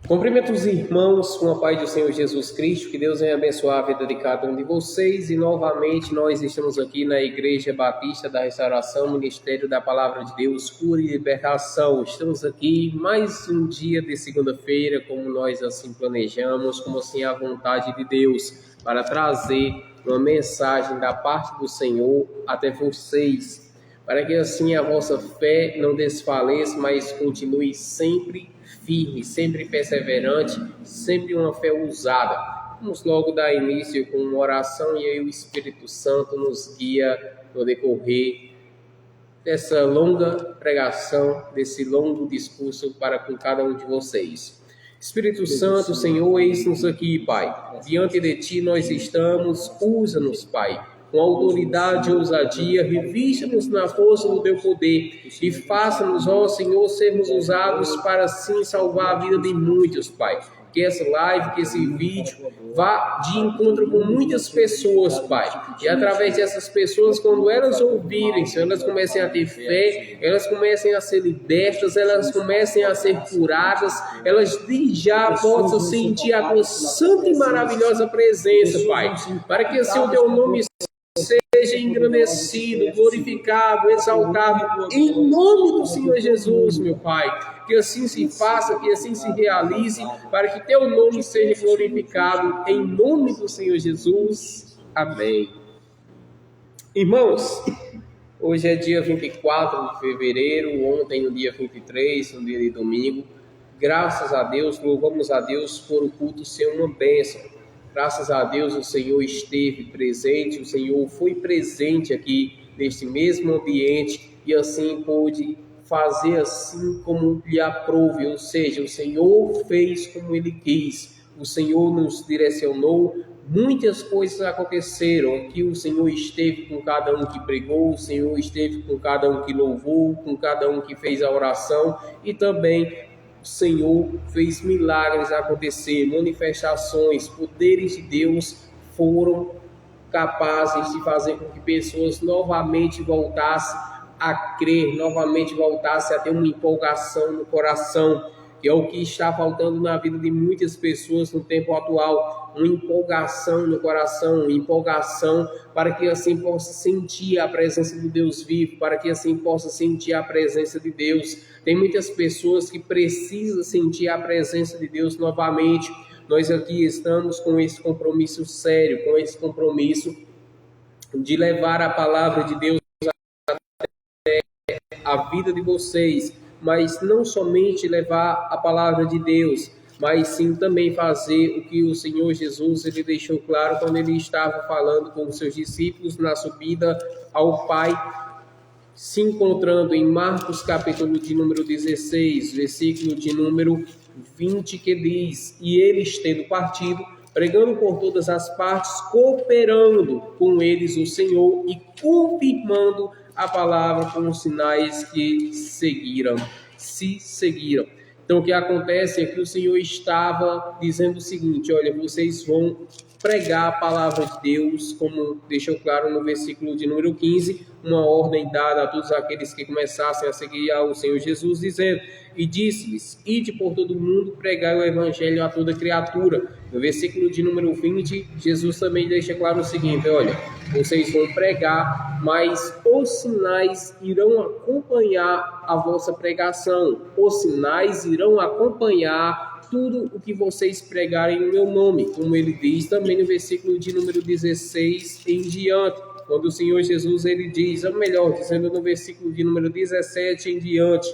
Cumprimento os irmãos com a paz do Senhor Jesus Cristo, que Deus venha abençoar a vida de cada um de vocês. E novamente nós estamos aqui na Igreja Batista da Restauração, Ministério da Palavra de Deus, Cura e Libertação. Estamos aqui mais um dia de segunda-feira, como nós assim planejamos, como assim a vontade de Deus, para trazer uma mensagem da parte do Senhor até vocês, para que assim a vossa fé não desfaleça, mas continue sempre firme, sempre perseverante, sempre uma fé ousada. Vamos logo dar início com uma oração e aí o Espírito Santo nos guia no decorrer dessa longa pregação, desse longo discurso para com cada um de vocês. Espírito Santo, Senhor, eis-nos aqui, Pai. Diante de Ti nós estamos, usa-nos, Pai. Com autoridade e ousadia, revista-nos na força do Teu poder e faça-nos, ó Senhor, sermos usados para assim salvar a vida de muitos, Pai. Que essa live, que esse vídeo vá de encontro com muitas pessoas, Pai. E através dessas pessoas, quando elas ouvirem, se elas comecem a ter fé, elas comecem a ser libertas, elas comecem a ser curadas, elas já possam sentir a tua santa e maravilhosa presença, Pai. Para que assim o Teu nome seja engrandecido, glorificado, exaltado, em nome do Senhor Jesus, meu Pai. Que assim se faça, que assim se realize, para que Teu nome seja glorificado, em nome do Senhor Jesus. Amém. Irmãos, hoje é dia 24 de fevereiro, ontem no dia 23, no dia de domingo. Graças a Deus, louvamos a Deus por o culto ser uma bênção. Graças a Deus o Senhor esteve presente, o Senhor foi presente aqui neste mesmo ambiente e assim pôde fazer assim como lhe aprouve, ou seja, o Senhor fez como Ele quis, o Senhor nos direcionou, muitas coisas aconteceram, aqui o Senhor esteve com cada um que pregou, o Senhor esteve com cada um que louvou, com cada um que fez a oração e também o Senhor fez milagres acontecer, manifestações, poderes de Deus foram capazes de fazer com que pessoas novamente voltassem a crer, novamente voltassem a ter uma empolgação no coração, que é o que está faltando na vida de muitas pessoas no tempo atual, uma empolgação no coração, uma empolgação para que assim possa sentir a presença de Deus vivo, para que assim possa sentir a presença de Deus. Tem muitas pessoas que precisam sentir a presença de Deus novamente. Nós aqui estamos com esse compromisso sério, com esse compromisso de levar a palavra de Deus até a vida de vocês, mas não somente levar a palavra de Deus, mas sim também fazer o que o Senhor Jesus ele deixou claro quando ele estava falando com os seus discípulos na subida ao Pai, se encontrando em Marcos capítulo de número 16, versículo de número 20, que diz: e eles tendo partido, pregando por todas as partes, cooperando com eles o Senhor e confirmando a palavra com os sinais que se seguiram. Então o que acontece é que o Senhor estava dizendo o seguinte: olha, vocês vão pregar a palavra de Deus, como deixou claro no versículo de número 15, uma ordem dada a todos aqueles que começassem a seguir ao Senhor Jesus, dizendo: e disse-lhes, ide por todo o mundo, pregai o evangelho a toda criatura. No versículo de número 20, Jesus também deixa claro o seguinte: olha, vocês vão pregar, mas os sinais irão acompanhar a vossa pregação, os sinais irão acompanhar tudo o que vocês pregarem no meu nome, como ele diz também no versículo de número 16 em diante, quando o Senhor Jesus ele diz, ou melhor, dizendo no versículo de número 17 em diante,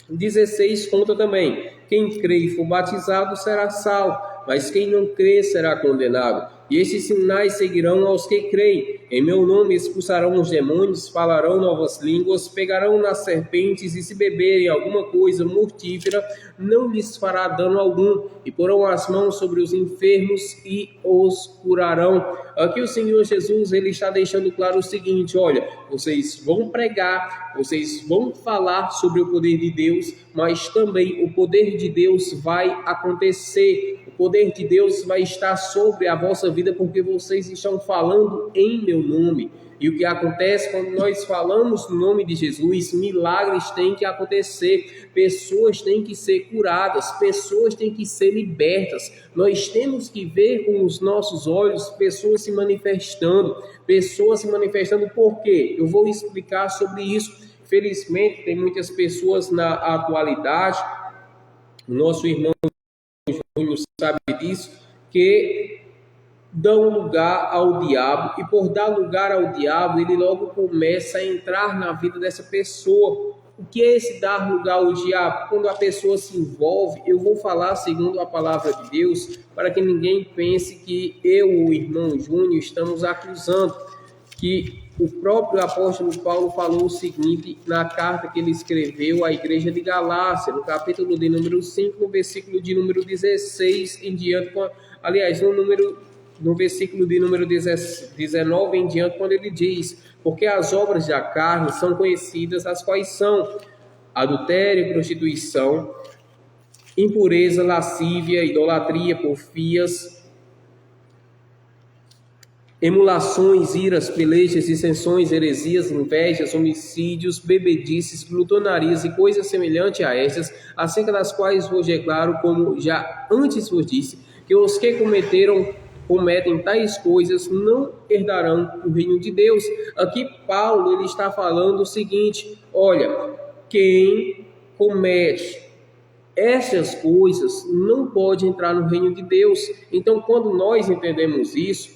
16 conta também: quem crê e for batizado será salvo, mas quem não crê será condenado. E esses sinais seguirão aos que creem. Em meu nome expulsarão os demônios, falarão novas línguas, pegarão nas serpentes, e se beberem alguma coisa mortífera, não lhes fará dano algum. E porão as mãos sobre os enfermos e os curarão. Aqui o Senhor Jesus ele está deixando claro o seguinte: olha, vocês vão pregar, vocês vão falar sobre o poder de Deus, mas também o poder de Deus vai acontecer. O poder de Deus vai estar sobre a vossa vida, porque vocês estão falando em meu nome. E o que acontece quando nós falamos no nome de Jesus? Milagres têm que acontecer, pessoas têm que ser curadas, pessoas têm que ser libertas. Nós temos que ver com os nossos olhos pessoas se manifestando. Por quê? Eu vou explicar sobre isso. Felizmente, tem muitas pessoas na atualidade, o nosso irmão Júnior sabe disso, que dão lugar ao diabo, e por dar lugar ao diabo, ele logo começa a entrar na vida dessa pessoa. O que é esse dar lugar ao diabo? Quando a pessoa se envolve, eu vou falar segundo a palavra de Deus, para que ninguém pense que eu, o irmão Júnior, estamos acusando, que o próprio apóstolo Paulo falou o seguinte na carta que ele escreveu à igreja de Galácia, no capítulo de número 5, no versículo de número 16 em diante, no versículo de número 19 em diante, quando ele diz: porque as obras da carne são conhecidas, as quais são adultério, prostituição, impureza, lascívia, idolatria, porfias, emulações, iras, pelejas, dissensões, heresias, invejas, homicídios, bebedices, glutonarias e coisas semelhantes a estas, acerca das quais vos declaro, como já antes vos disse, que os que cometem tais coisas não herdarão o reino de Deus. Aqui Paulo ele está falando o seguinte: olha, quem comete essas coisas não pode entrar no reino de Deus. Então, quando nós entendemos isso,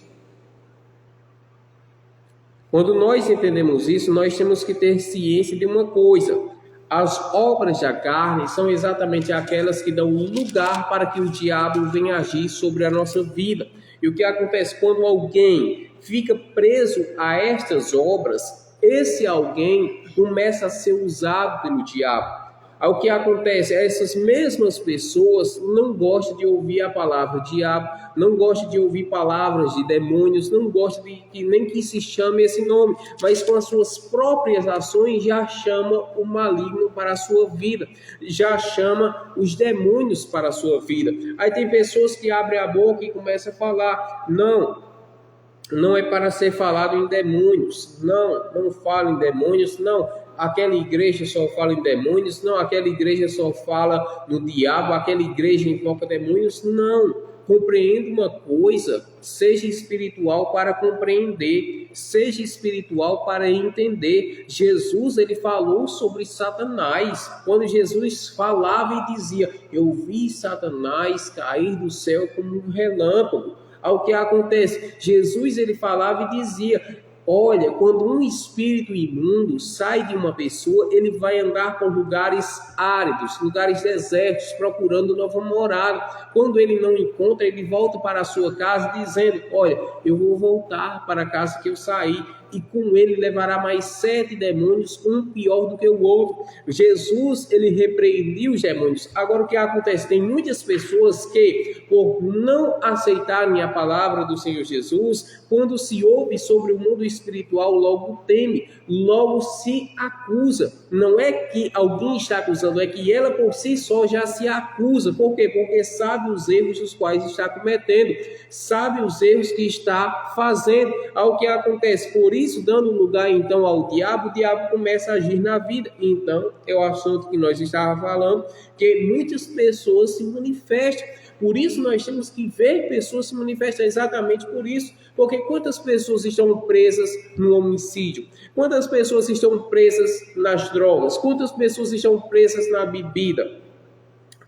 nós temos que ter ciência de uma coisa: as obras da carne são exatamente aquelas que dão lugar para que o diabo venha agir sobre a nossa vida. E o que acontece quando alguém fica preso a estas obras? Esse alguém começa a ser usado pelo diabo. O que acontece? Essas mesmas pessoas não gostam de ouvir a palavra diabo, não gostam de ouvir palavras de demônios, não gostam nem que se chame esse nome, mas com as suas próprias ações já chama o maligno para a sua vida, já chama os demônios para a sua vida. Aí tem pessoas que abrem a boca e começam a falar: não é para ser falado em demônios, não falo em demônios, não. Aquela igreja só fala em demônios, não. Aquela igreja só fala no diabo, aquela igreja invoca demônios, não. Compreenda uma coisa: seja espiritual para compreender, seja espiritual para entender. Jesus ele falou sobre Satanás, quando Jesus falava e dizia: eu vi Satanás cair do céu como um relâmpago. Ao que acontece? Jesus ele falava e dizia: olha, quando um espírito imundo sai de uma pessoa, ele vai andar por lugares áridos, lugares desertos, procurando nova morada. Quando ele não encontra, ele volta para a sua casa dizendo: olha, eu vou voltar para a casa que eu saí. E com ele levará mais 7 demônios, um pior do que o outro. Jesus, ele repreendia os demônios. Agora, o que acontece? Tem muitas pessoas que, por não aceitarem a palavra do Senhor Jesus, quando se ouve sobre o mundo espiritual, logo teme, logo se acusa. Não é que alguém está acusando, é que ela por si só já se acusa. Por quê? Porque sabe os erros os quais está cometendo, sabe os erros que está fazendo. Ao que acontece? Por isso, dando lugar então ao diabo, o diabo começa a agir na vida. Então, é o assunto que nós estávamos falando, que muitas pessoas se manifestam. Por isso nós temos que ver pessoas se manifestar, exatamente por isso. Porque quantas pessoas estão presas no homicídio? Quantas pessoas estão presas nas drogas? Quantas pessoas estão presas na bebida?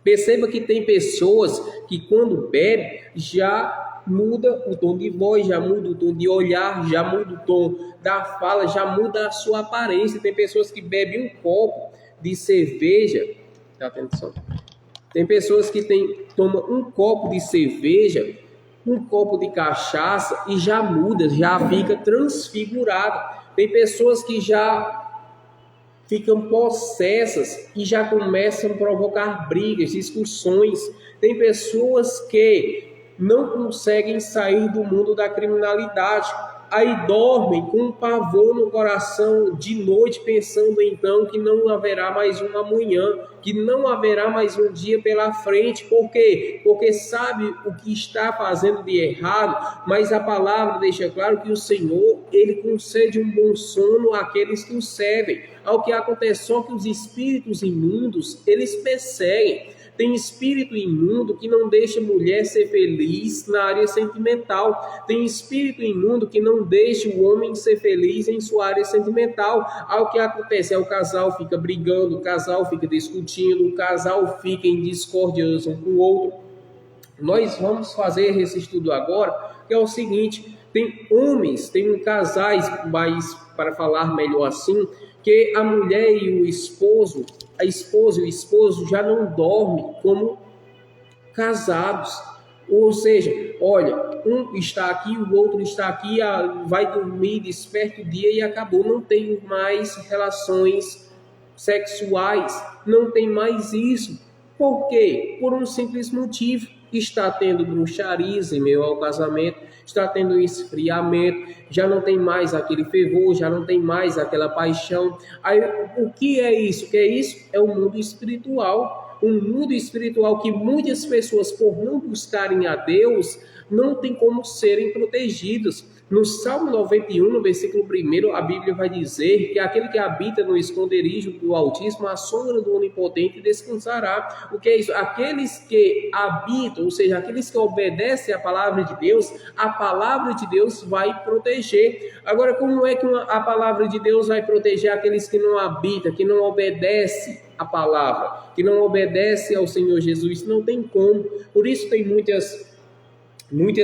Perceba que tem pessoas que quando bebe já muda o tom de voz, já muda o tom de olhar, já muda o tom da fala, já muda a sua aparência. Tem pessoas que bebem um copo de cerveja, tá, atenção. Tem pessoas que tomam um copo de cerveja, um copo de cachaça e já muda, já fica transfigurado. Tem pessoas que já ficam possessas e já começam a provocar brigas, discussões. Tem pessoas que não conseguem sair do mundo da criminalidade. aí dormem com um pavor no coração de noite, pensando então que não haverá mais um amanhã, que não haverá mais um dia pela frente. Por quê? Porque sabe o que está fazendo de errado, mas a palavra deixa claro que o Senhor, ele concede um bom sono àqueles que o servem. Ao que acontece, só que os espíritos imundos, eles perseguem. Tem espírito imundo que não deixa mulher ser feliz na área sentimental. Tem espírito imundo que não deixa o homem ser feliz em sua área sentimental. Aí o que acontece? O casal fica brigando, o casal fica discutindo, o casal fica em discórdia um com o outro. Nós vamos fazer esse estudo agora, que é o seguinte: tem homens, tem casais, mas para falar melhor assim, que a mulher e o esposo, a esposa e o esposo já não dormem como casados. Ou seja, olha, um está aqui, o outro está aqui, vai dormir, desperta o dia e acabou. Não tem mais relações sexuais, não tem mais isso. Por quê? Por um simples motivo: está tendo bruxarias em meio ao casamento, está tendo esfriamento, já não tem mais aquele fervor, já não tem mais aquela paixão. Aí, o que é isso? O que é isso? É o mundo espiritual. Um mundo espiritual que muitas pessoas, por não buscarem a Deus, não tem como serem protegidos. No Salmo 91, no versículo 1, a Bíblia vai dizer que aquele que habita no esconderijo do Altíssimo, à sombra do Onipotente, descansará. O que é isso? Aqueles que habitam, ou seja, aqueles que obedecem à palavra de Deus, a palavra de Deus vai proteger. Agora, como é que a palavra de Deus vai proteger aqueles que não habitam, que não obedecem a palavra, que não obedecem ao Senhor Jesus? Não tem como. Por isso tem muitas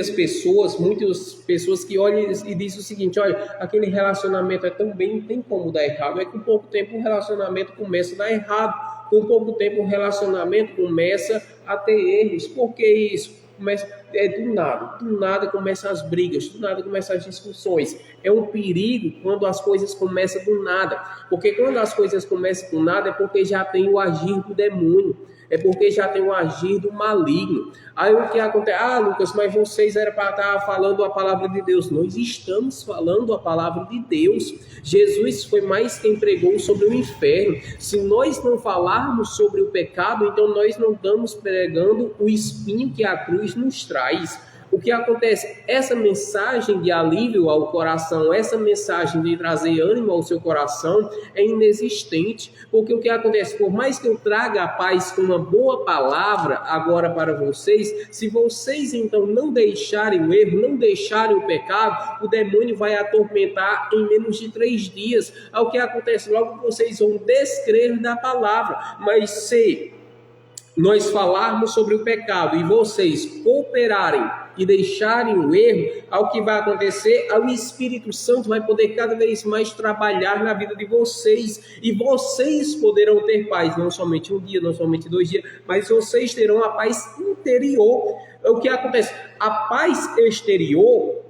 pessoas que olham e dizem o seguinte: olha, aquele relacionamento é tão bem, não tem como dar errado. É que com pouco tempo o relacionamento começa a dar errado, com pouco tempo o relacionamento começa a ter erros. Por que isso? Do nada começam as brigas, do nada começam as discussões. É um perigo quando as coisas começam do nada, porque quando as coisas começam do nada é porque já tem o agir do demônio, é porque já tem o agir do maligno. Aí o que acontece? Lucas, mas vocês eram para estar falando a palavra de Deus. Nós estamos falando a palavra de Deus. Jesus foi mais quem pregou sobre o inferno. Se nós não falarmos sobre o pecado, então nós não estamos pregando o espinho que a cruz nos traz. O que acontece? Essa mensagem de alívio ao coração, essa mensagem de trazer ânimo ao seu coração é inexistente, porque o que acontece? Por mais que eu traga a paz com uma boa palavra agora para vocês, se vocês então não deixarem o erro, não deixarem o pecado, o demônio vai atormentar em menos de 3 dias. O que acontece? Logo vocês vão descrer da palavra. Mas se nós falarmos sobre o pecado e vocês cooperarem e deixarem o erro, ao que vai acontecer, o Espírito Santo vai poder cada vez mais trabalhar na vida de vocês, e vocês poderão ter paz, não somente um dia, não somente 2 dias, mas vocês terão a paz interior. O que acontece? A paz exterior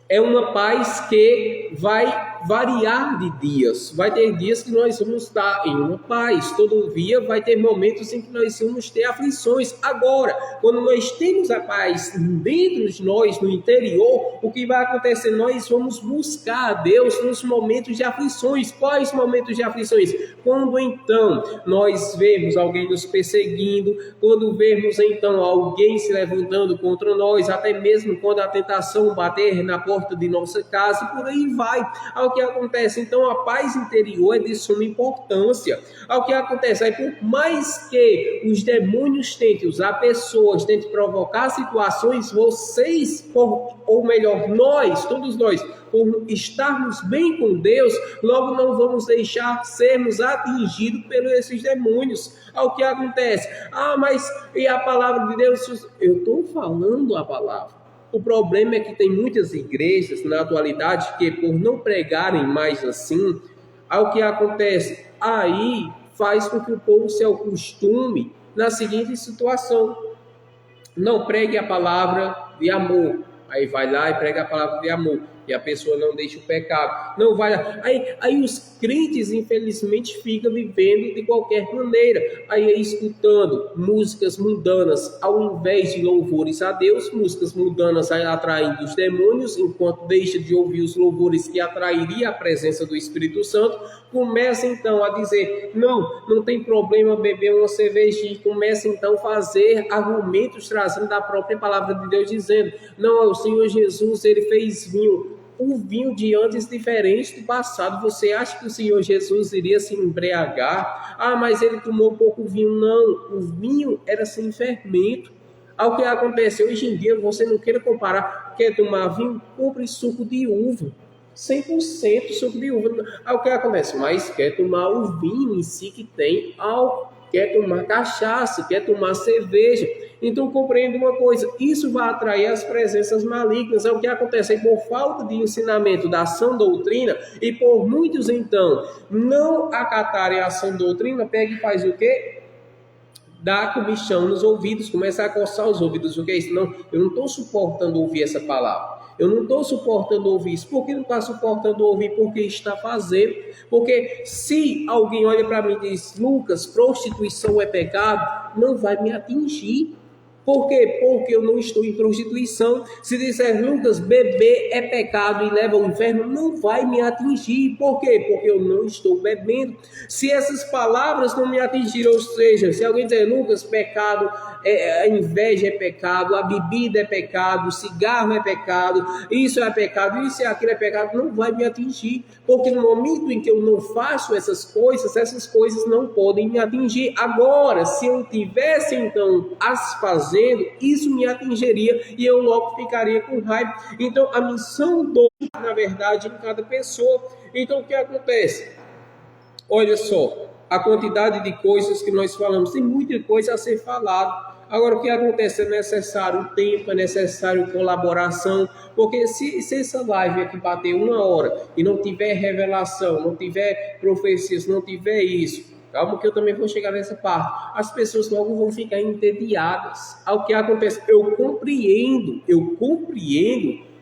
é uma paz que vai variar de dias. Vai ter dias que nós vamos estar em uma paz, todavia vai ter momentos em que nós vamos ter aflições. Agora, quando nós temos a paz dentro de nós, no interior, o que vai acontecer? Nós vamos buscar a Deus nos momentos de aflições. Quais momentos de aflições? Quando então nós vemos alguém nos perseguindo, quando vemos então alguém se levantando contra nós, até mesmo quando a tentação bater na porta de nossa casa, e por aí vai. Ao que acontece? Então a paz interior é de suma importância. Ao que acontece? Aí, por mais que os demônios tentem usar pessoas, tentem provocar situações, vocês, ou melhor, nós, todos nós, por estarmos bem com Deus, logo não vamos deixar sermos atingidos por esses demônios. Ao que acontece? Mas e a palavra de Deus? Eu estou falando a palavra. O problema é que tem muitas igrejas na atualidade que, por não pregarem mais assim, ao que acontece? Aí faz com que o povo se acostume na seguinte situação: não pregue a palavra de amor. Aí vai lá e prega a palavra de amor. e a pessoa não deixa o pecado, não vai. Aí os crentes, infelizmente, ficam vivendo de qualquer maneira, aí escutando músicas mundanas, ao invés de louvores a Deus, músicas mundanas atraindo os demônios, enquanto deixa de ouvir os louvores que atrairia a presença do Espírito Santo, começa então a dizer, não tem problema beber uma cerveja, e começa então a fazer argumentos trazendo da própria palavra de Deus, dizendo, não, o Senhor Jesus, ele fez vinho, o vinho de antes diferente do passado. Você acha que o Senhor Jesus iria se embriagar? Mas ele tomou pouco vinho. Não, o vinho era sem fermento. Ao que acontece hoje em dia, você não queira comparar, quer tomar vinho, compre suco de uva, 100% suco de uva. Ao que acontece, mas quer tomar o vinho em si que tem álcool, quer tomar cachaça, quer tomar cerveja. Então compreenda uma coisa, isso vai atrair as presenças malignas. É o que acontece aí, por falta de ensinamento da sã doutrina, e por muitos então não acatarem a sã doutrina, pega e faz o quê? Dá comichão nos ouvidos, começa a coçar os ouvidos. O que é isso? Não, eu não estou suportando ouvir essa palavra. Eu não estou suportando ouvir isso. Por que não está suportando ouvir? Porque está fazendo. Porque se alguém olha para mim e diz, Lucas, prostituição é pecado, não vai me atingir. Por quê? Porque eu não estou em prostituição. Se disser, Lucas, beber é pecado e leva ao inferno, não vai me atingir. Por quê? Porque eu não estou bebendo. Se essas palavras não me atingirem, ou seja, se alguém dizer, Lucas, pecado, a inveja é pecado, a bebida é pecado, o cigarro é pecado, isso é pecado, isso e aquilo é pecado, não vai me atingir. Porque no momento em que eu não faço essas coisas não podem me atingir. Agora, se eu tivesse então as fazendo, isso me atingiria e eu logo ficaria com raiva. Então a missão na verdade, em cada pessoa. Então o que acontece? Olha só, a quantidade de coisas que nós falamos, tem muita coisa a ser falada. Agora o que acontece? É necessário tempo, é necessário colaboração, porque se essa live aqui bater 1 hora e não tiver revelação, não tiver profecias, não tiver isso, calma que eu também vou chegar nessa parte, as pessoas logo vão ficar entediadas. Ao que acontece? Eu compreendo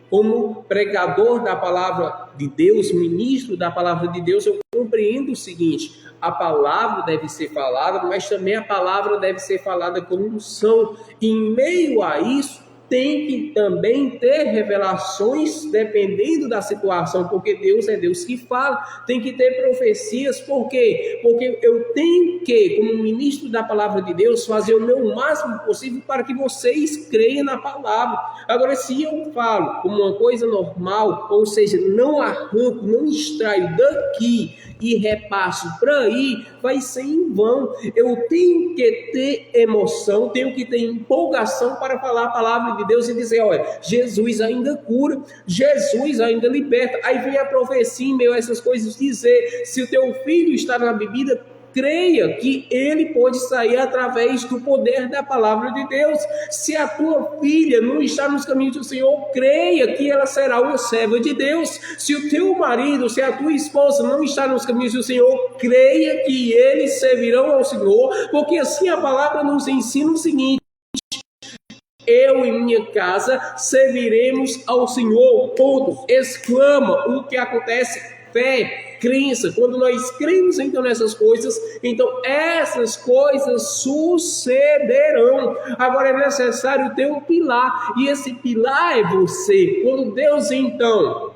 como pregador da palavra de Deus, ministro da palavra de Deus, eu compreendo o seguinte, a palavra deve ser falada, mas também a palavra deve ser falada com unção. Em meio a isso, tem que também ter revelações, dependendo da situação, porque Deus é Deus que fala. Tem que ter profecias, por quê? Porque eu tenho que, como ministro da palavra de Deus, fazer o meu máximo possível para que vocês creiam na palavra. Agora, se eu falo como uma coisa normal, ou seja, não arranco, não extraio daqui e repasso para aí, vai ser em vão. Eu tenho que ter emoção, tenho que ter empolgação para falar a palavra de Deus e dizer, olha, Jesus ainda cura, Jesus ainda liberta. Aí vem a profecia em meio a essas coisas dizer, se o teu filho está na bebida, creia que ele pode sair através do poder da palavra de Deus. Se a tua filha não está nos caminhos do Senhor, creia que ela será uma serva de Deus. Se o teu marido, se a tua esposa não está nos caminhos do Senhor, creia que eles servirão ao Senhor, porque assim a palavra nos ensina o seguinte, eu e minha casa serviremos ao Senhor. Todos exclama o que acontece, fé, crença. Quando nós cremos então nessas coisas, então essas coisas sucederão. Agora é necessário ter um pilar, e esse pilar é você. Quando Deus então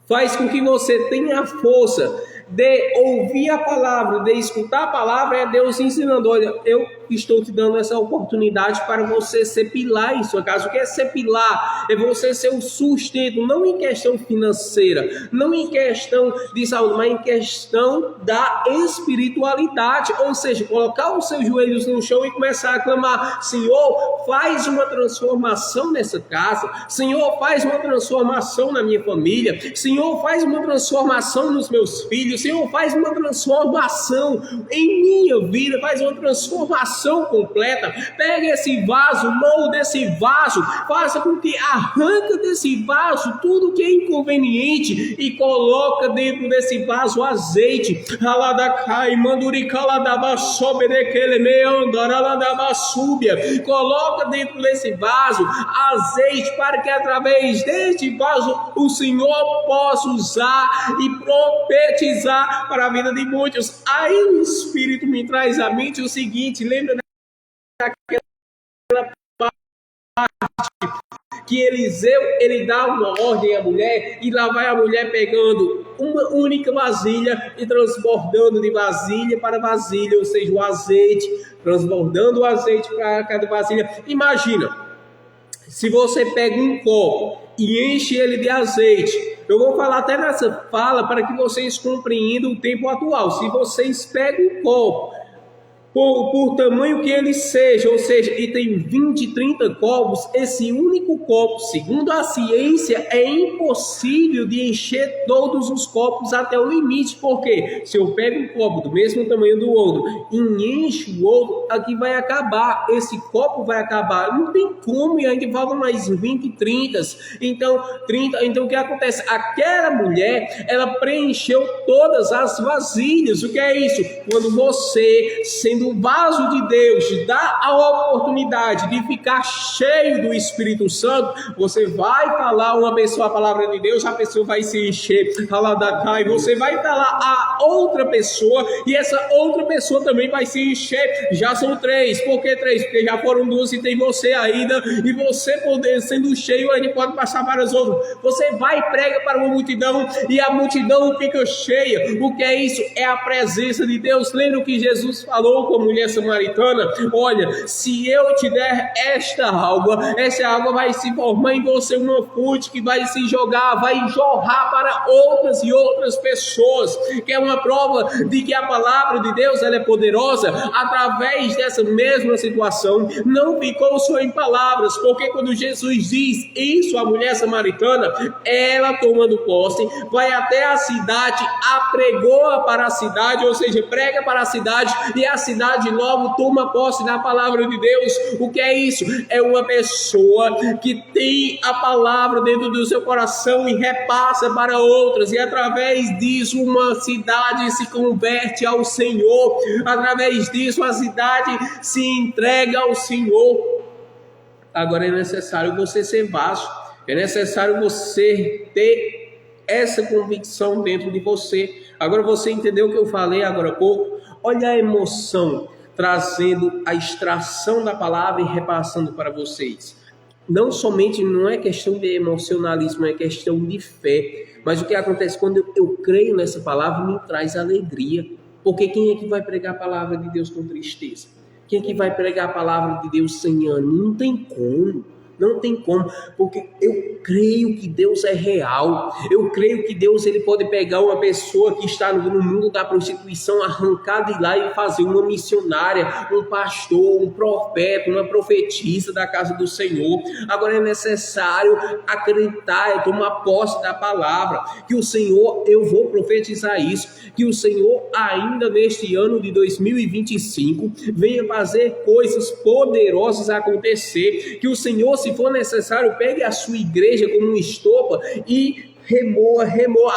faz com que você tenha a força de ouvir a palavra, de escutar a palavra, é Deus ensinando, olha, eu estou te dando essa oportunidade para você ser pilar em sua casa. O que é ser pilar? É você ser o sustento, não em questão financeira, não em questão de saúde, mas em questão da espiritualidade, ou seja, colocar os seus joelhos no chão e começar a clamar, Senhor, faz uma transformação nessa casa, Senhor, faz uma transformação na minha família, Senhor, faz uma transformação nos meus filhos, Senhor, faz uma transformação em minha vida, faz uma transformação completa. Pega esse vaso, molda esse vaso, faça com que arranca desse vaso tudo que é inconveniente e coloca dentro desse vaso azeite. Coloca dentro desse vaso azeite para que através deste vaso o Senhor possa usar e profetizar para a vida de muitos. Aí o Espírito me traz à mente o seguinte: lembra daquela que Eliseu, ele dá uma ordem à mulher, e lá vai a mulher pegando uma única vasilha e transbordando de vasilha para vasilha, ou seja, o azeite, transbordando o azeite para cada vasilha. Imagina, se você pega um copo e enche ele de azeite. Eu vou falar até nessa fala para que vocês compreendam o tempo atual. Se vocês pegam um copo, por tamanho que ele seja, ou seja, e tem 20, 30 copos, esse único copo, segundo a ciência, é impossível de encher todos os copos até o limite, porque se eu pego um copo do mesmo tamanho do outro e encho o outro, aqui vai acabar, esse copo vai acabar, não tem como, e ainda faltam mais 20, 30, então o que acontece? Aquela mulher, ela preencheu todas as vasilhas. O que é isso? Quando você, sendo o vaso de Deus, dá a oportunidade de ficar cheio do Espírito Santo, você vai falar uma pessoa a palavra de Deus, a pessoa vai se encher, e você vai falar a outra pessoa, e essa outra pessoa também vai se encher. Já são 3, por que 3? Porque já foram 2 e tem você ainda, e você sendo cheio, ainda pode passar para as outras. Você vai e prega para uma multidão, e a multidão fica cheia. O que é isso? É a presença de Deus. Lembra o que Jesus falou com a mulher samaritana? Olha, se eu te der esta água vai se formar em você uma fonte que vai se jogar, vai jorrar para outras e outras pessoas, que é uma prova de que a palavra de Deus, ela é poderosa. Através dessa mesma situação, não ficou só em palavras, porque quando Jesus diz isso à mulher samaritana, ela tomando posse, vai até a cidade, apregoa para a cidade, ou seja, prega para a cidade, e a cidade logo toma posse da palavra de Deus. O que é isso? É uma pessoa que tem a palavra dentro do seu coração e repassa para outras, e através disso uma cidade se converte ao Senhor, através disso a cidade se entrega ao Senhor. Agora é necessário você ser vaso, é necessário você ter essa convicção dentro de você. Agora você entendeu o que eu falei agora há pouco? Olha a emoção trazendo a extração da palavra e repassando para vocês. Não somente, não é questão de emocionalismo, é questão de fé. Mas o que acontece quando eu creio nessa palavra me traz alegria. Porque quem é que vai pregar a palavra de Deus com tristeza? Quem é que vai pregar a palavra de Deus sem ânimo? Não tem como. Não tem como, porque eu creio que Deus é real. Eu creio que Deus, ele pode pegar uma pessoa que está no mundo da prostituição, arrancar de lá e fazer uma missionária, um pastor, um profeta, uma profetisa da casa do Senhor. Agora é necessário acreditar, tomar posse da palavra, que o Senhor, eu vou profetizar isso, que o Senhor ainda neste ano de 2025 venha fazer coisas poderosas acontecer, que o Senhor, se for necessário, pegue a sua igreja como uma estopa e remoa,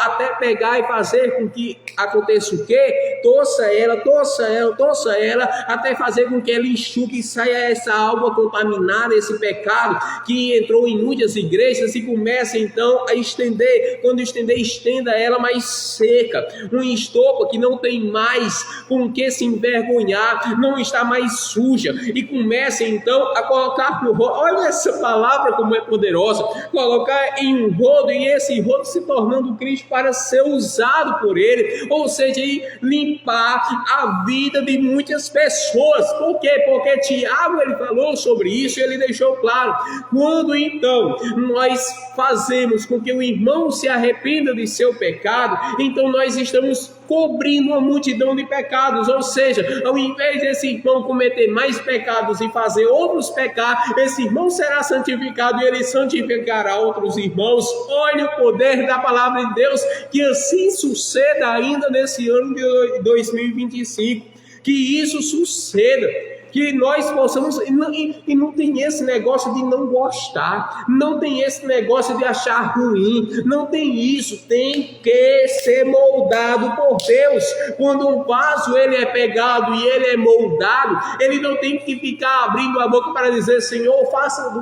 até pegar e fazer com que aconteça o quê? Torça ela, até fazer com que ela enxugue e saia essa água contaminada, esse pecado que entrou em muitas igrejas, e comece então a estender. Quando estender, estenda ela mais seca, uma estopa que não tem mais com que se envergonhar, não está mais suja, e comece então a colocar no rodo. Olha essa palavra como é poderosa, colocar em um rodo, e esse rodo se tornando Cristo para ser usado por ele, ou seja, limpar a vida de muitas pessoas. Por quê? Porque Tiago, ele falou sobre isso, ele deixou claro, quando então nós fazemos com que o irmão se arrependa de seu pecado, então nós estamos cobrindo uma multidão de pecados. Ou seja, ao invés desse irmão cometer mais pecados e fazer outros pecar, esse irmão será santificado e ele santificará outros irmãos. Olha o poder da palavra de Deus, que assim suceda ainda nesse ano de 2025, que isso suceda, que nós possamos, e não tem esse negócio de não gostar, não tem esse negócio de achar ruim, não tem isso, tem que ser moldado por Deus. Quando um vaso ele é pegado e ele é moldado, ele não tem que ficar abrindo a boca para dizer: Senhor, faça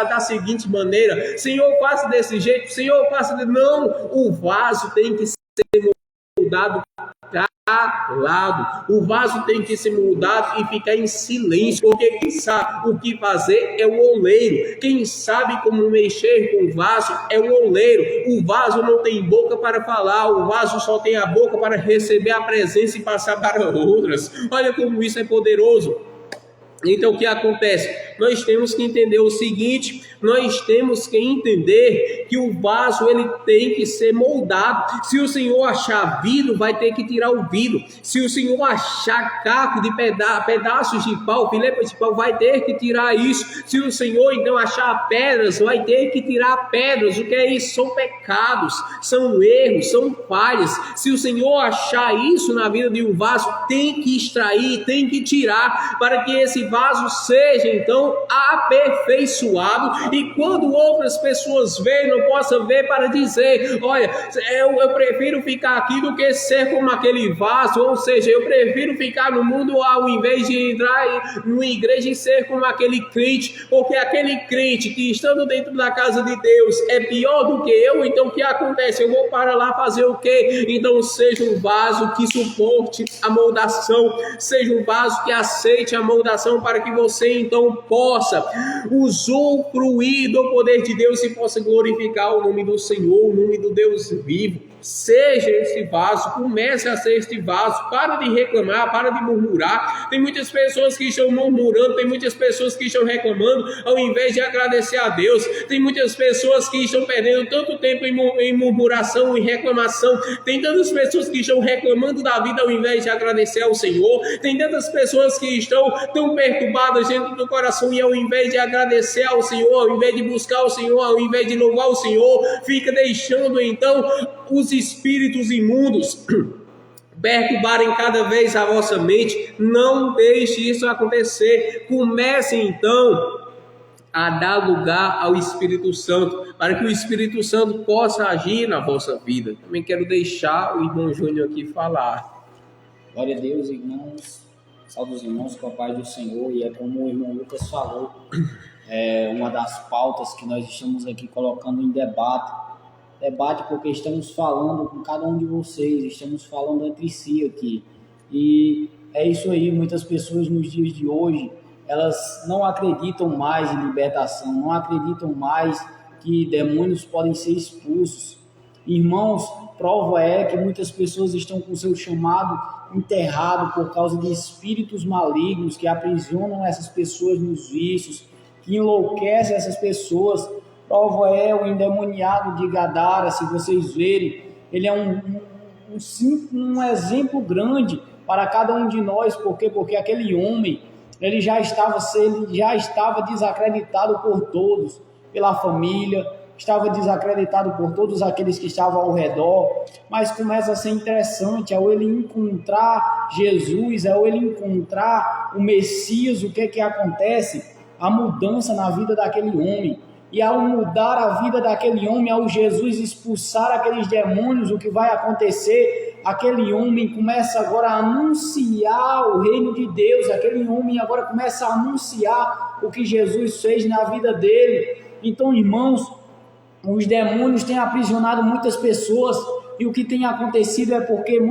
da seguinte maneira, Senhor, faça desse jeito, Senhor, faça não, o vaso tem que ser moldado calado, o vaso tem que ser moldado e ficar em silêncio, porque quem sabe o que fazer é o oleiro, quem sabe como mexer com o vaso é o oleiro. O vaso não tem boca para falar, o vaso só tem a boca para receber a presença e passar para outras. Olha como isso é poderoso. Então o que acontece? Nós temos que entender o seguinte: nós temos que entender que o vaso ele tem que ser moldado. Se o Senhor achar vidro, vai ter que tirar o vidro. Se o Senhor achar caco de pedaços de pau, filepas de pau, vai ter que tirar isso. Se o Senhor então achar pedras, vai ter que tirar pedras. O que é isso? São pecados, são erros, são falhas. Se o Senhor achar isso na vida de um vaso, tem que extrair, tem que tirar, para que esse vaso seja então aperfeiçoado, e quando outras pessoas veem, não possa ver para dizer: olha, eu prefiro ficar aqui do que ser como aquele vaso. Ou seja, eu prefiro ficar no mundo ao invés de entrar numa igreja e ser como aquele crente, porque aquele crente que estando dentro da casa de Deus é pior do que eu. Então o que acontece? Eu vou para lá fazer o quê? Então seja um vaso que suporte a moldação, seja um vaso que aceite a moldação, para que você então possa usufruir do poder de Deus e possa glorificar o nome do Senhor, o nome do Deus vivo. Seja esse vaso, comece a ser este vaso. Para de reclamar, para de murmurar. Tem muitas pessoas que estão murmurando, tem muitas pessoas que estão reclamando ao invés de agradecer a Deus. Tem muitas pessoas que estão perdendo tanto tempo em murmuração e reclamação. Tem tantas pessoas que estão reclamando da vida ao invés de agradecer ao Senhor. Tem tantas pessoas que estão tão perturbadas dentro do coração, e ao invés de agradecer ao Senhor, ao invés de buscar o Senhor, ao invés de louvar o Senhor, fica deixando então os espíritos imundos perturbarem cada vez a vossa mente. Não deixe isso acontecer. Comece então a dar lugar ao Espírito Santo, para que o Espírito Santo possa agir na vossa vida. Também quero deixar o irmão Júnior aqui falar. Glória a Deus, irmãos. Salve os irmãos com a paz do Senhor. E é como o irmão Lucas falou, é uma das pautas que nós estamos aqui colocando em debate porque estamos falando com cada um de vocês, estamos falando entre si aqui. E é isso aí, muitas pessoas nos dias de hoje, elas não acreditam mais em libertação, não acreditam mais que demônios podem ser expulsos. Irmãos, prova é que muitas pessoas estão com seu chamado enterrado por causa de espíritos malignos que aprisionam essas pessoas nos vícios, que enlouquecem essas pessoas. Prova é o endemoniado de Gadara. Se vocês verem, ele é um exemplo grande para cada um de nós. Por quê? Porque aquele homem, ele já estava desacreditado por todos, pela família, estava desacreditado por todos aqueles que estavam ao redor. Mas começa a ser interessante, ao ele encontrar Jesus, ao ele encontrar o Messias, o que acontece? A mudança na vida daquele homem. E ao mudar a vida daquele homem, ao Jesus expulsar aqueles demônios, o que vai acontecer? Aquele homem começa agora a anunciar o reino de Deus. Aquele homem agora começa a anunciar o que Jesus fez na vida dele. Então, irmãos, os demônios têm aprisionado muitas pessoas, e o que tem acontecido é porque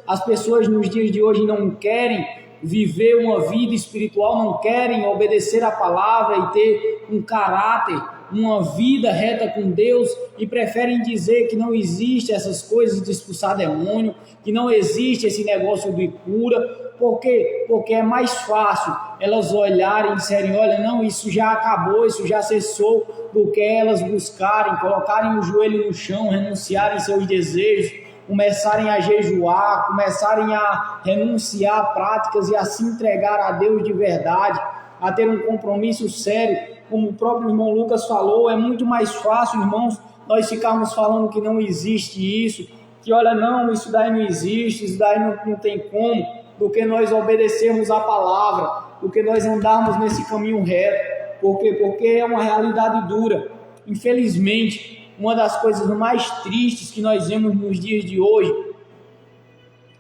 as pessoas nos dias de hoje não querem viver uma vida espiritual, não querem obedecer a palavra e ter um caráter, uma vida reta com Deus, e preferem dizer que não existe essas coisas de expulsar demônio, que não existe esse negócio de cura. Por quê? Porque é mais fácil elas olharem e disserem: olha, não, isso já acabou, isso já cessou, do que elas buscarem, colocarem o joelho no chão, renunciarem seus desejos, começarem a jejuar, começarem a renunciar a práticas e a se entregar a Deus de verdade, a ter um compromisso sério. Como o próprio irmão Lucas falou, é muito mais fácil, irmãos, nós ficarmos falando que não existe isso, que olha, não, isso daí não existe, isso daí não tem como, do que nós obedecermos a palavra, do que nós andarmos nesse caminho reto. Por quê? Porque é uma realidade dura. Infelizmente, uma das coisas mais tristes que nós vemos nos dias de hoje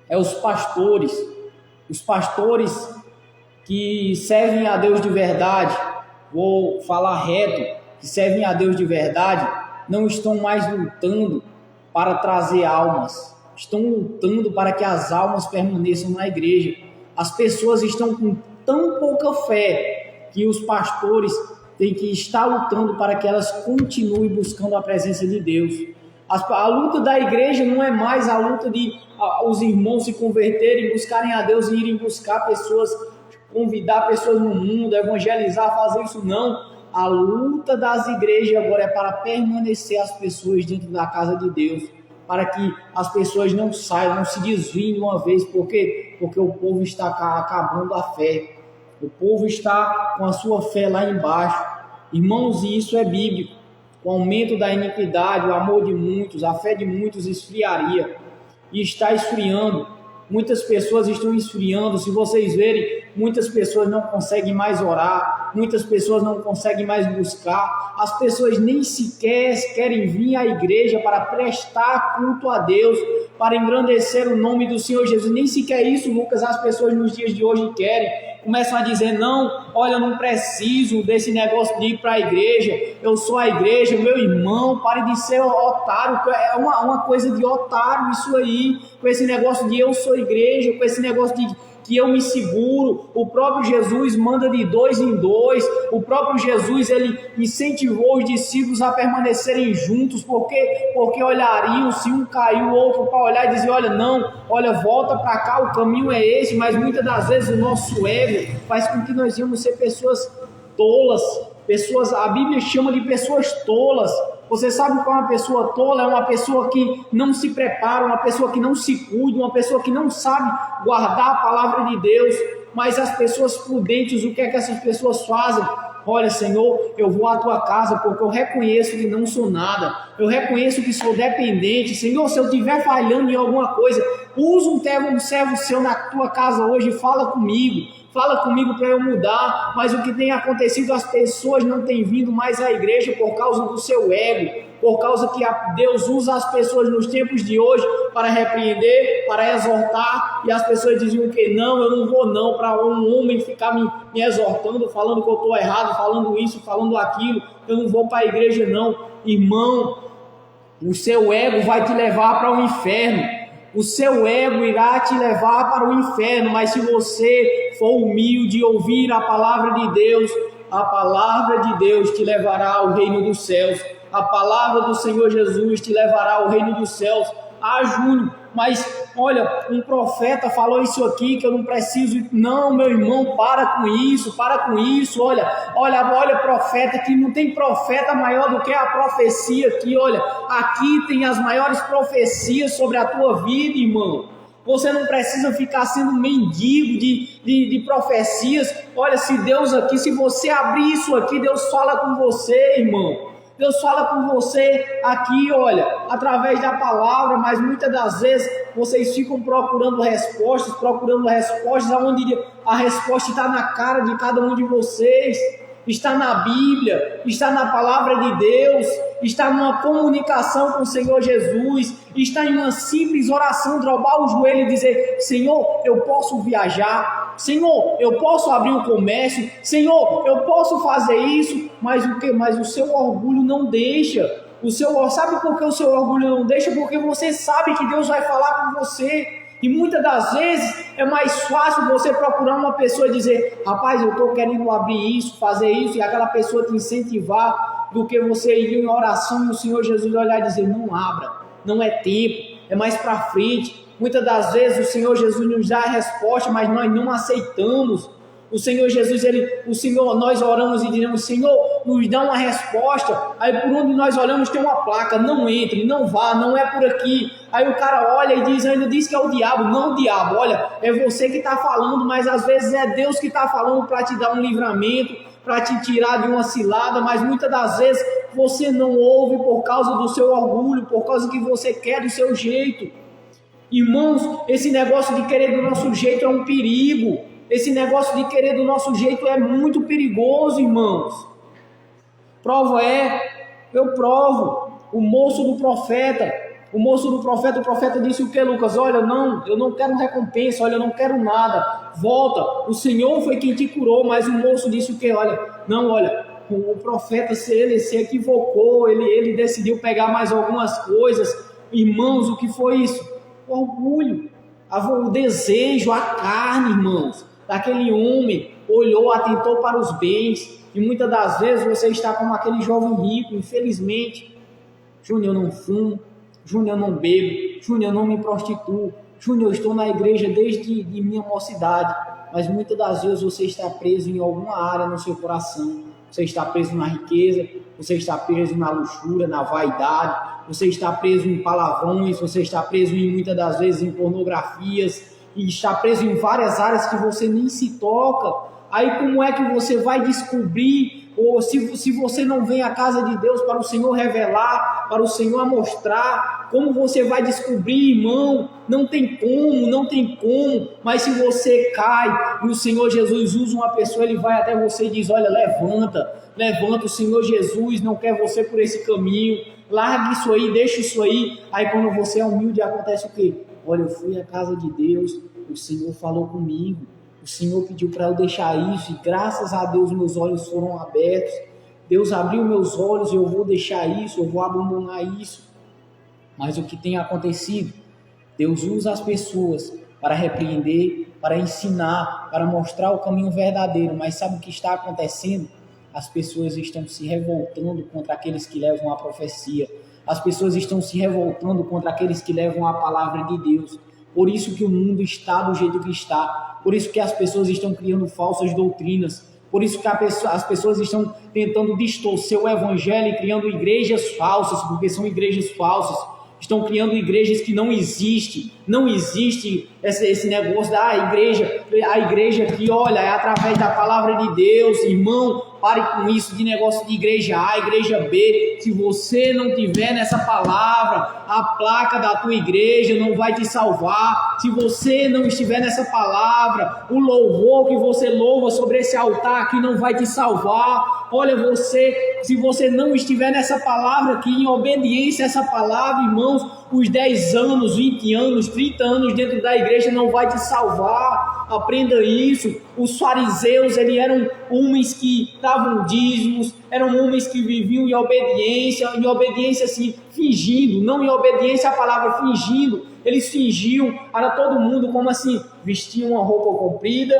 é os pastores que servem a Deus de verdade, vou falar reto, que servem a Deus de verdade, não estão mais lutando para trazer almas, estão lutando para que as almas permaneçam na igreja. As pessoas estão com tão pouca fé que os pastores têm que estar lutando para que elas continuem buscando a presença de Deus. A luta da igreja não é mais a luta de os irmãos se converterem, buscarem a Deus e irem buscar pessoas, convidar pessoas no mundo, evangelizar, fazer isso, não. A luta das igrejas agora é para permanecer as pessoas dentro da casa de Deus, para que as pessoas não saiam, não se desviem de uma vez, porque o povo está acabando a fé, o povo está com a sua fé lá embaixo. Irmãos, e isso é bíblico. Com o aumento da iniquidade, o amor de muitos, a fé de muitos esfriaria, e está esfriando. Muitas pessoas estão esfriando. Se vocês verem, muitas pessoas não conseguem mais orar, muitas pessoas não conseguem mais buscar, as pessoas nem sequer querem vir à igreja para prestar culto a Deus, para engrandecer o nome do Senhor Jesus. Nem sequer isso, Lucas, as pessoas nos dias de hoje querem. Começam a dizer, não, olha, eu não preciso desse negócio de ir para a igreja, eu sou a igreja, meu irmão, pare de ser otário, é uma coisa de otário isso aí, com esse negócio de eu sou igreja, com esse negócio de que eu me seguro. O próprio Jesus manda de 2 em 2, o próprio Jesus, ele incentivou os discípulos a permanecerem juntos, porque olhariam, se um caiu, o outro para olhar e dizer, olha, não, olha, volta para cá, o caminho é esse. Mas muitas das vezes o nosso ego faz com que nós íamos ser pessoas tolas, a Bíblia chama de pessoas tolas. Você sabe qual é uma pessoa tola? É uma pessoa que não se prepara, uma pessoa que não se cuida, uma pessoa que não sabe guardar a palavra de Deus. Mas as pessoas prudentes, o que é que essas pessoas fazem? Olha, Senhor, eu vou à tua casa porque eu reconheço que não sou nada, eu reconheço que sou dependente. Senhor, se eu estiver falhando em alguma coisa, usa um servo seu na tua casa hoje e fala comigo para eu mudar. Mas o que tem acontecido, as pessoas não têm vindo mais à igreja por causa do seu ego, por causa que Deus usa as pessoas nos tempos de hoje para repreender, para exortar, e as pessoas diziam que não, eu não vou não, para um homem ficar me exortando, falando que eu estou errado, falando isso, falando aquilo, eu não vou para a igreja não. Irmão, o seu ego vai te levar para o inferno, o seu ego irá te levar para o inferno. Mas se você for humilde e ouvir a palavra de Deus te levará ao reino dos céus. A palavra do Senhor Jesus te levará ao reino dos céus. Ah, Júnior, mas olha, um profeta falou isso aqui, que eu não preciso. Não, meu irmão, para com isso. Olha, profeta, que não tem profeta maior do que a profecia aqui. Olha, aqui tem as maiores profecias sobre a tua vida, irmão. Você não precisa ficar sendo mendigo de profecias. Olha, se você abrir isso aqui, Deus fala com você, irmão. Deus fala com você aqui, olha, através da palavra. Mas muitas das vezes vocês ficam procurando respostas, onde a resposta está na cara de cada um de vocês. Está na Bíblia, está na palavra de Deus, está numa comunicação com o Senhor Jesus, está em uma simples oração, dobrar o joelho e dizer, Senhor, eu posso viajar, Senhor, eu posso abrir um comércio, Senhor, eu posso fazer isso, mas o que? Mas o seu orgulho não deixa. Sabe por que o seu orgulho não deixa? Porque você sabe que Deus vai falar com você. E muitas das vezes é mais fácil você procurar uma pessoa e dizer, rapaz, eu estou querendo abrir isso, fazer isso, e aquela pessoa te incentivar, do que você ir em oração e o Senhor Jesus olhar e dizer, não abra, não é tempo, é mais para frente. Muitas das vezes o Senhor Jesus nos dá a resposta, mas nós não aceitamos. O Senhor Jesus, nós oramos e dizemos, Senhor, nos dá uma resposta. Aí por onde nós olhamos tem uma placa, não entre, não vá, não é por aqui. Aí o cara olha e diz, ainda diz que é o diabo. Não, diabo, olha, é você que está falando, mas às vezes é Deus que está falando para te dar um livramento, para te tirar de uma cilada, mas muitas das vezes você não ouve por causa do seu orgulho, por causa que você quer do seu jeito. Irmãos, esse negócio de querer do nosso jeito é um perigo. Esse negócio de querer do nosso jeito é muito perigoso, irmãos. Prova eu provo. O moço do profeta, o profeta disse o que, Lucas? Olha, eu não quero recompensa, olha, eu não quero nada. Volta, o Senhor foi quem te curou, mas o moço disse o que? Olha, o profeta, ele se equivocou, ele decidiu pegar mais algumas coisas. Irmãos, o que foi isso? O orgulho, o desejo, a carne, irmãos. Daquele homem, olhou, atentou para os bens, e muitas das vezes você está como aquele jovem rico, infelizmente. Júnior, eu não fumo, Júnior, eu não bebo, Júnior, eu não me prostituo, Júnior, eu estou na igreja desde minha mocidade, mas muitas das vezes você está preso em alguma área no seu coração. Você está preso na riqueza, você está preso na luxúria, na vaidade, você está preso em palavrões, você está preso muitas das vezes em pornografias, e está preso em várias áreas que você nem se toca. Aí como é que você vai descobrir, ou se você não vem à casa de Deus para o Senhor revelar, para o Senhor mostrar, como você vai descobrir, irmão? Não tem como, mas se você cai, e o Senhor Jesus usa uma pessoa, ele vai até você e diz, olha, levanta, o Senhor Jesus não quer você por esse caminho, larga isso aí, deixa isso aí. Aí quando você é humilde, acontece o quê? Olha, eu fui à casa de Deus, o Senhor falou comigo, o Senhor pediu para eu deixar isso, e graças a Deus meus olhos foram abertos, Deus abriu meus olhos, e eu vou deixar isso, eu vou abandonar isso. Mas o que tem acontecido? Deus usa as pessoas para repreender, para ensinar, para mostrar o caminho verdadeiro, mas sabe o que está acontecendo? As pessoas estão se revoltando contra aqueles que levam a profecia, as pessoas estão se revoltando contra aqueles que levam a palavra de Deus. Por isso que o mundo está do jeito que está, por isso que as pessoas estão criando falsas doutrinas, por isso que as pessoas estão tentando distorcer o evangelho e criando igrejas falsas, porque são igrejas falsas, estão criando igrejas que não existe esse negócio da igreja que, olha, é através da palavra de Deus. Irmão, pare com isso de negócio de igreja A, igreja B. Se você não tiver nessa palavra, a placa da tua igreja não vai te salvar. Se você não estiver nessa palavra, o louvor que você louva sobre esse altar aqui não vai te salvar. Olha, se você não estiver nessa palavra aqui, em obediência a essa palavra, irmãos, os 10 anos, 20 anos, 30 anos dentro da igreja não vai te salvar. Aprenda isso. Os fariseus, eles eram homens que davam dízimos, eram homens que viviam em obediência assim, fingindo, não em obediência à palavra, fingindo. Eles fingiam para todo mundo, como assim, vestiam uma roupa comprida,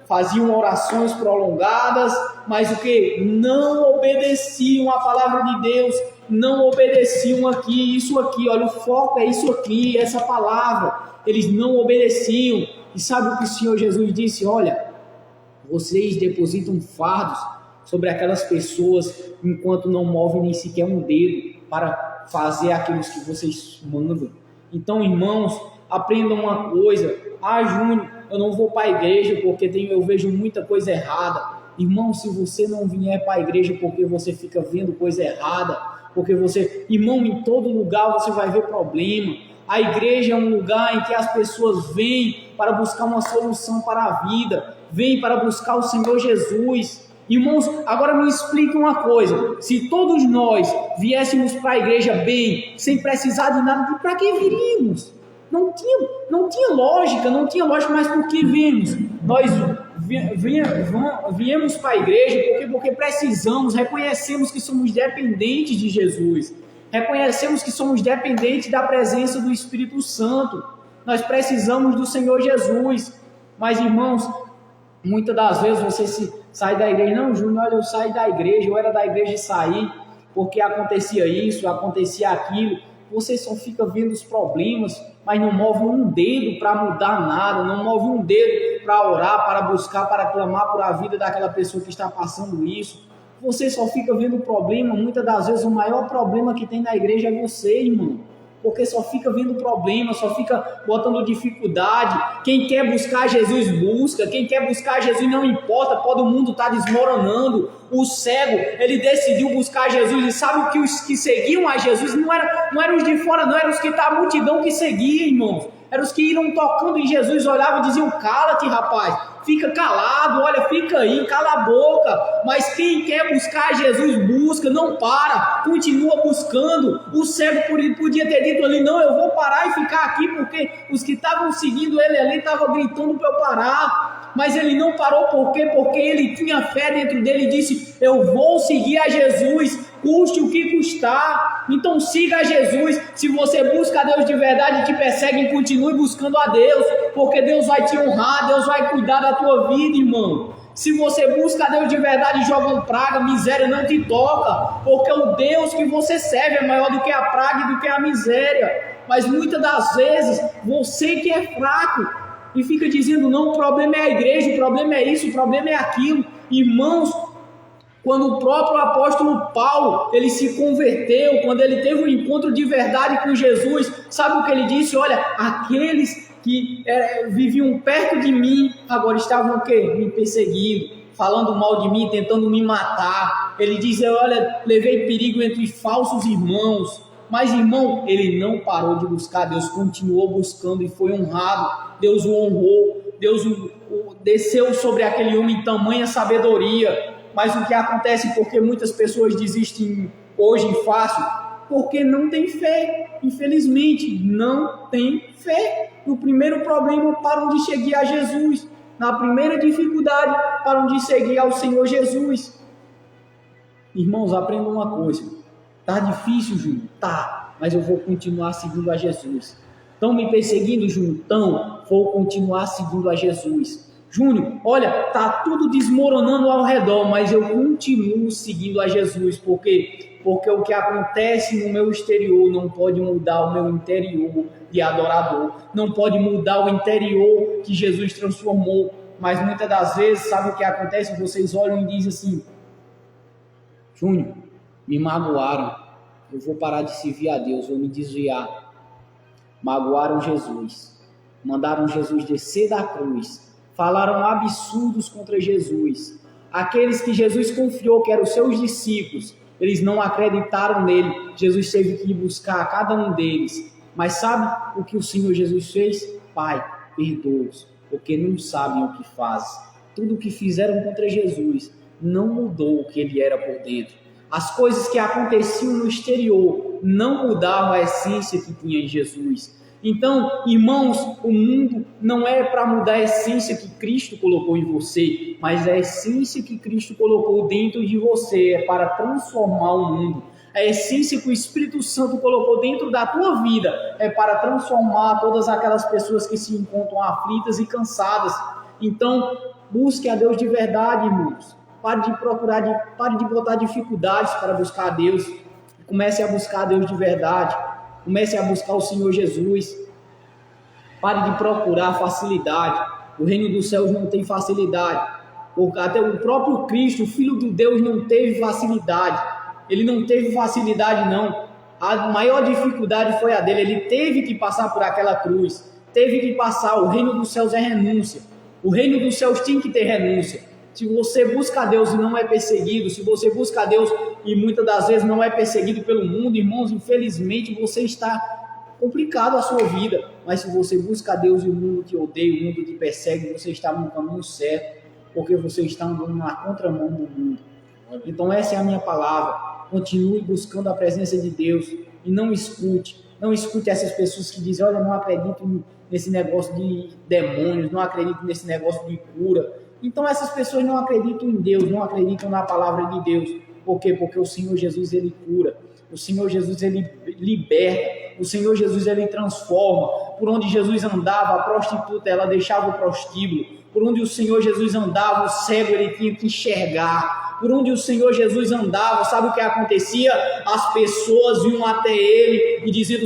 faziam orações prolongadas, mas o que? Não obedeciam à palavra de Deus, não obedeciam isso aqui, olha, o foco é isso aqui, essa palavra, eles não obedeciam. E sabe o que o Senhor Jesus disse? Olha, vocês depositam fardos sobre aquelas pessoas, enquanto não movem nem sequer um dedo para fazer aquilo que vocês mandam. Então, irmãos, aprendam uma coisa. Júnior, eu não vou para a igreja porque eu vejo muita coisa errada. Irmão, se você não vier para a igreja porque você fica vendo coisa errada, irmão, em todo lugar você vai ver problema. A igreja é um lugar em que as pessoas vêm para buscar uma solução para a vida, vêm para buscar o Senhor Jesus. Irmãos, agora me explique uma coisa: se todos nós viéssemos para a igreja bem, sem precisar de nada, para que viríamos? Não tinha lógica, mas por que viemos? Nós viemos para a igreja porque precisamos, reconhecemos que somos dependentes de Jesus, reconhecemos que somos dependentes da presença do Espírito Santo, nós precisamos do Senhor Jesus. Mas, irmãos, muitas das vezes você sai da igreja, não, Júnior, olha, eu saí da igreja, eu era da igreja e saí, porque acontecia isso, acontecia aquilo. você só fica vendo os problemas, mas não move um dedo para mudar nada, não move um dedo para orar, para buscar, para clamar por a vida daquela pessoa que está passando isso. Você só fica vendo o problema. Muitas das vezes o maior problema que tem na igreja é você, irmão. Porque só fica vendo problema, só fica botando dificuldade. Quem quer buscar Jesus, busca. Quem quer buscar Jesus, não importa, pode o mundo estar desmoronando. O cego, ele decidiu buscar Jesus. E sabe que os que seguiam a Jesus não eram os de fora, não, eram os que estavam a multidão que seguia, irmãos. Eram os que iam tocando em Jesus, olhavam e diziam: cala-te, rapaz, fica calado, olha, fica aí, cala a boca. Mas quem quer buscar Jesus, busca, não para, continua buscando. O cego podia ter dito ali: não, eu vou parar e ficar aqui, porque os que estavam seguindo ele ali estavam gritando para eu parar. Mas ele não parou, por quê? Porque ele tinha fé dentro dele e disse: eu vou seguir a Jesus, custe o que custar. Então siga a Jesus. Se você busca a Deus de verdade e te perseguem, continue buscando a Deus, porque Deus vai te honrar, Deus vai cuidar da tua vida, irmão. Se você busca a Deus de verdade e joga praga, miséria não te toca, porque o Deus que você serve é maior do que a praga e do que a miséria. Mas muitas das vezes você que é fraco e fica dizendo: não, o problema é a igreja, o problema é isso, o problema é aquilo. Irmãos, quando o próprio apóstolo Paulo, ele se converteu, quando ele teve um encontro de verdade com Jesus, sabe o que ele disse? Olha, aqueles que viviam perto de mim, agora estavam o quê? Me perseguindo, falando mal de mim, tentando me matar. Ele diz: olha, levei perigo entre falsos irmãos. Mas, irmão, ele não parou de buscar, Deus continuou buscando e foi honrado. Deus o honrou, Deus desceu sobre aquele homem tamanha sabedoria. Mas o que acontece, porque muitas pessoas desistem hoje fácil? Porque não tem fé, infelizmente, não tem fé. No primeiro problema param de seguir a Jesus, na primeira dificuldade param de seguir ao Senhor Jesus. Irmãos, aprendam uma coisa: tá difícil, Júnior? Tá, mas eu vou continuar seguindo a Jesus. Estão me perseguindo, Júnior? Então, vou continuar seguindo a Jesus. Júnior, olha, tá tudo desmoronando ao redor, mas eu continuo seguindo a Jesus. Por quê? Porque o que acontece no meu exterior não pode mudar o meu interior de adorador. Não pode mudar o interior que Jesus transformou. Mas muitas das vezes, sabe o que acontece? Vocês olham e dizem assim: Júnior, me magoaram, eu vou parar de servir a Deus, vou me desviar. Magoaram Jesus, mandaram Jesus descer da cruz, falaram absurdos contra Jesus. Aqueles que Jesus confiou que eram os seus discípulos, eles não acreditaram nele. Jesus teve que ir buscar cada um deles. Mas sabe o que o Senhor Jesus fez? Pai, perdoa-os, porque não sabem o que fazem. Tudo o que fizeram contra Jesus não mudou o que ele era por dentro. As coisas que aconteciam no exterior não mudavam a essência que tinha em Jesus. Então, irmãos, o mundo não é para mudar a essência que Cristo colocou em você, mas a essência que Cristo colocou dentro de você é para transformar o mundo. A essência que o Espírito Santo colocou dentro da tua vida é para transformar todas aquelas pessoas que se encontram aflitas e cansadas. Então, busque a Deus de verdade, irmãos. Pare de botar dificuldades para buscar a Deus. Comece a buscar a Deus de verdade. Comece a buscar o Senhor Jesus. Pare de procurar facilidade. O reino dos céus não tem facilidade. Até o próprio Cristo, o Filho de Deus, não teve facilidade. Ele não teve facilidade, não. A maior dificuldade foi a dele. Ele teve que passar por aquela cruz. Teve que passar. O reino dos céus é renúncia. O reino dos céus tem que ter renúncia. Se você busca a Deus e não é perseguido, se você busca a Deus e muitas das vezes não é perseguido pelo mundo, irmãos, infelizmente você está complicado a sua vida. Mas se você busca a Deus e o mundo te odeia, o mundo te persegue, você está no caminho certo, porque você está andando na contramão do mundo. Então essa é a minha palavra. Continue buscando a presença de Deus e não escute essas pessoas que dizem: olha, não acredito nesse negócio de demônios, não acredito nesse negócio de cura. Então essas pessoas não acreditam em Deus, não acreditam na palavra de Deus. Por quê? Porque o Senhor Jesus, ele cura. O Senhor Jesus, ele liberta. O Senhor Jesus, ele transforma. Por onde Jesus andava, a prostituta, ela deixava o prostíbulo. Por onde o Senhor Jesus andava, o cego, ele tinha que enxergar. por onde o Senhor Jesus andava, sabe o que acontecia? As pessoas iam até ele e diziam: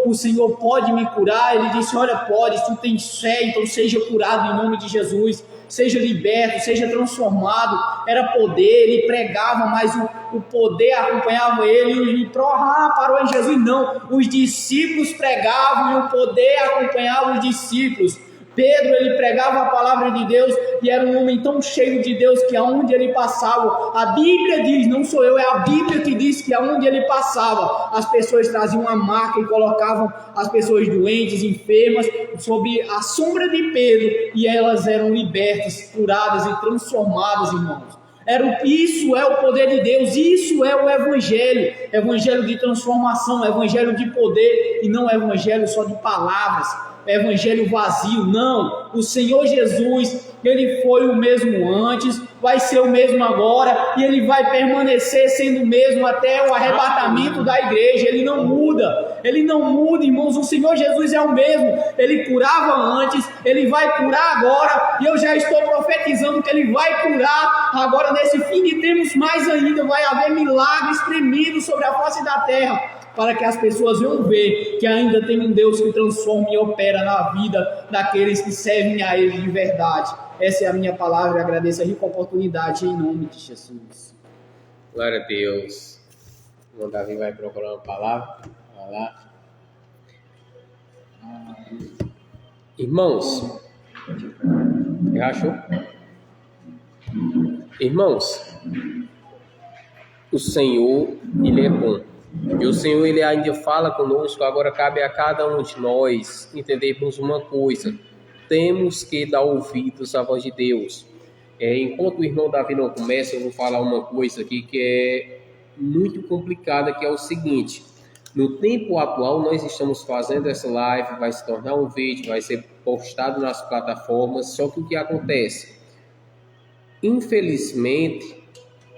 o Senhor pode me curar? Ele disse: olha, pode, se tu tens fé, então seja curado em nome de Jesus, seja liberto, seja transformado. Era poder, ele pregava, mas o poder acompanhava ele. E parou em Jesus? Não, os discípulos pregavam e o poder acompanhava os discípulos. Pedro, ele pregava a palavra de Deus e era um homem tão cheio de Deus que aonde ele passava, a Bíblia diz, não sou eu, é a Bíblia que diz que aonde ele passava, as pessoas traziam uma maca e colocavam as pessoas doentes, enfermas, sob a sombra de Pedro, e elas eram libertas, curadas e transformadas, irmãos. Isso é o poder de Deus, isso é o evangelho de transformação, evangelho de poder, e não é evangelho só de palavras, evangelho vazio. Não, o Senhor Jesus, ele foi o mesmo antes, vai ser o mesmo agora, e ele vai permanecer sendo o mesmo até o arrebatamento da igreja. Ele não muda, irmãos. O Senhor Jesus é o mesmo, ele curava antes, ele vai curar agora, e eu já estou profetizando que ele vai curar agora nesse fim de tempos. Mais ainda vai haver milagres tremendo sobre a face da terra, para que as pessoas venham ver que ainda tem um Deus que transforma e opera na vida daqueles que servem a Ele de verdade. Essa é a minha palavra e agradeço a rica oportunidade em nome de Jesus. Glória a Deus. O Davi vai procurar uma palavra. Vai lá. Irmãos, já achou? Irmãos, o Senhor, Ele é bom. E o Senhor, Ele ainda fala conosco. Agora cabe a cada um de nós entendermos uma coisa: temos que dar ouvidos à voz de Deus. Enquanto o irmão Davi não começa, eu vou falar uma coisa aqui que é muito complicada, que é o seguinte: no tempo atual nós estamos fazendo essa live, vai se tornar um vídeo, vai ser postado nas plataformas, só que o que acontece? Infelizmente,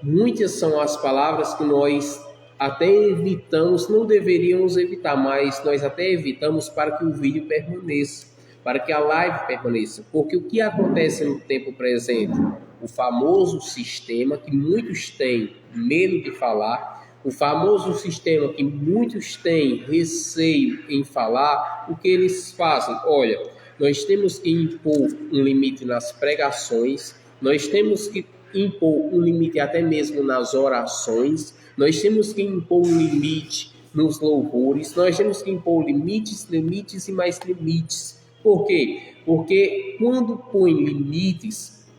muitas são as palavras que nós até evitamos, não deveríamos evitar, mas nós até evitamos para que o vídeo permaneça, para que a live permaneça. Porque o que acontece no tempo presente? O famoso sistema que muitos têm medo de falar, o famoso sistema que muitos têm receio em falar, o que eles fazem? Olha, nós temos que impor um limite nas pregações, nós temos que impor um limite até mesmo nas orações, nós temos que impor um limite nos louvores, nós temos que impor limites e mais limites. Por quê? Porque quando põe limites,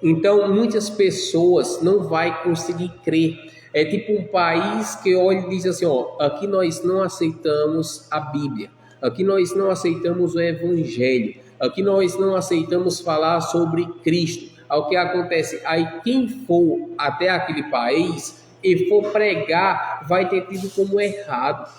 então muitas pessoas não vão conseguir crer. É tipo um país que olha e diz assim: aqui nós não aceitamos a Bíblia, aqui nós não aceitamos o Evangelho, aqui nós não aceitamos falar sobre Cristo. O que acontece? Aí quem for até aquele país e for pregar, vai ter tido como errado.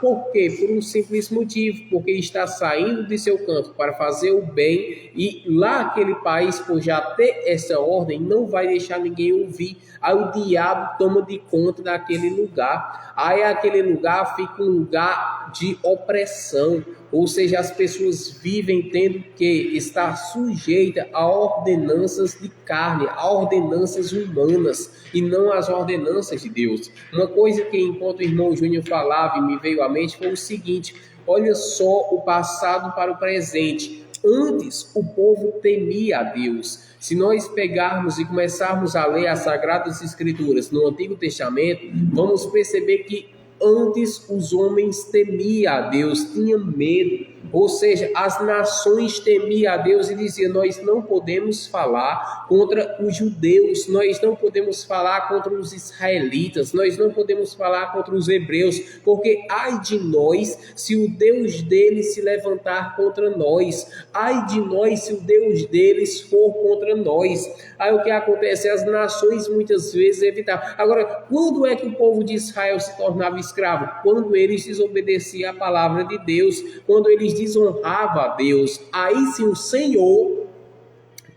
Por quê? Por um simples motivo, porque está saindo de seu canto para fazer o bem, e lá aquele país, por já ter essa ordem, não vai deixar ninguém ouvir. Aí o diabo toma de conta daquele lugar, aí aquele lugar fica um lugar de opressão, ou seja, as pessoas vivem tendo que estar sujeita a ordenanças de carne, a ordenanças humanas, e não as ordenanças de Deus. Uma coisa que enquanto o irmão Júnior falava e me veio à mente foi o seguinte: olha só o passado para o presente. Antes o povo temia a Deus. Se nós pegarmos e começarmos a ler as Sagradas Escrituras no Antigo Testamento, vamos perceber que antes os homens temiam a Deus, tinham medo. Ou seja, as nações temiam a Deus e diziam: nós não podemos falar contra os judeus, nós não podemos falar contra os israelitas, nós não podemos falar contra os hebreus, porque ai de nós se o Deus deles se levantar contra nós, ai de nós se o Deus deles for contra nós. Aí o que acontece? As nações muitas vezes evitavam. Agora, quando é que o povo de Israel se tornava escravo? Quando eles desobedeciam a palavra de Deus, quando eles desonravam a Deus. Aí sim o Senhor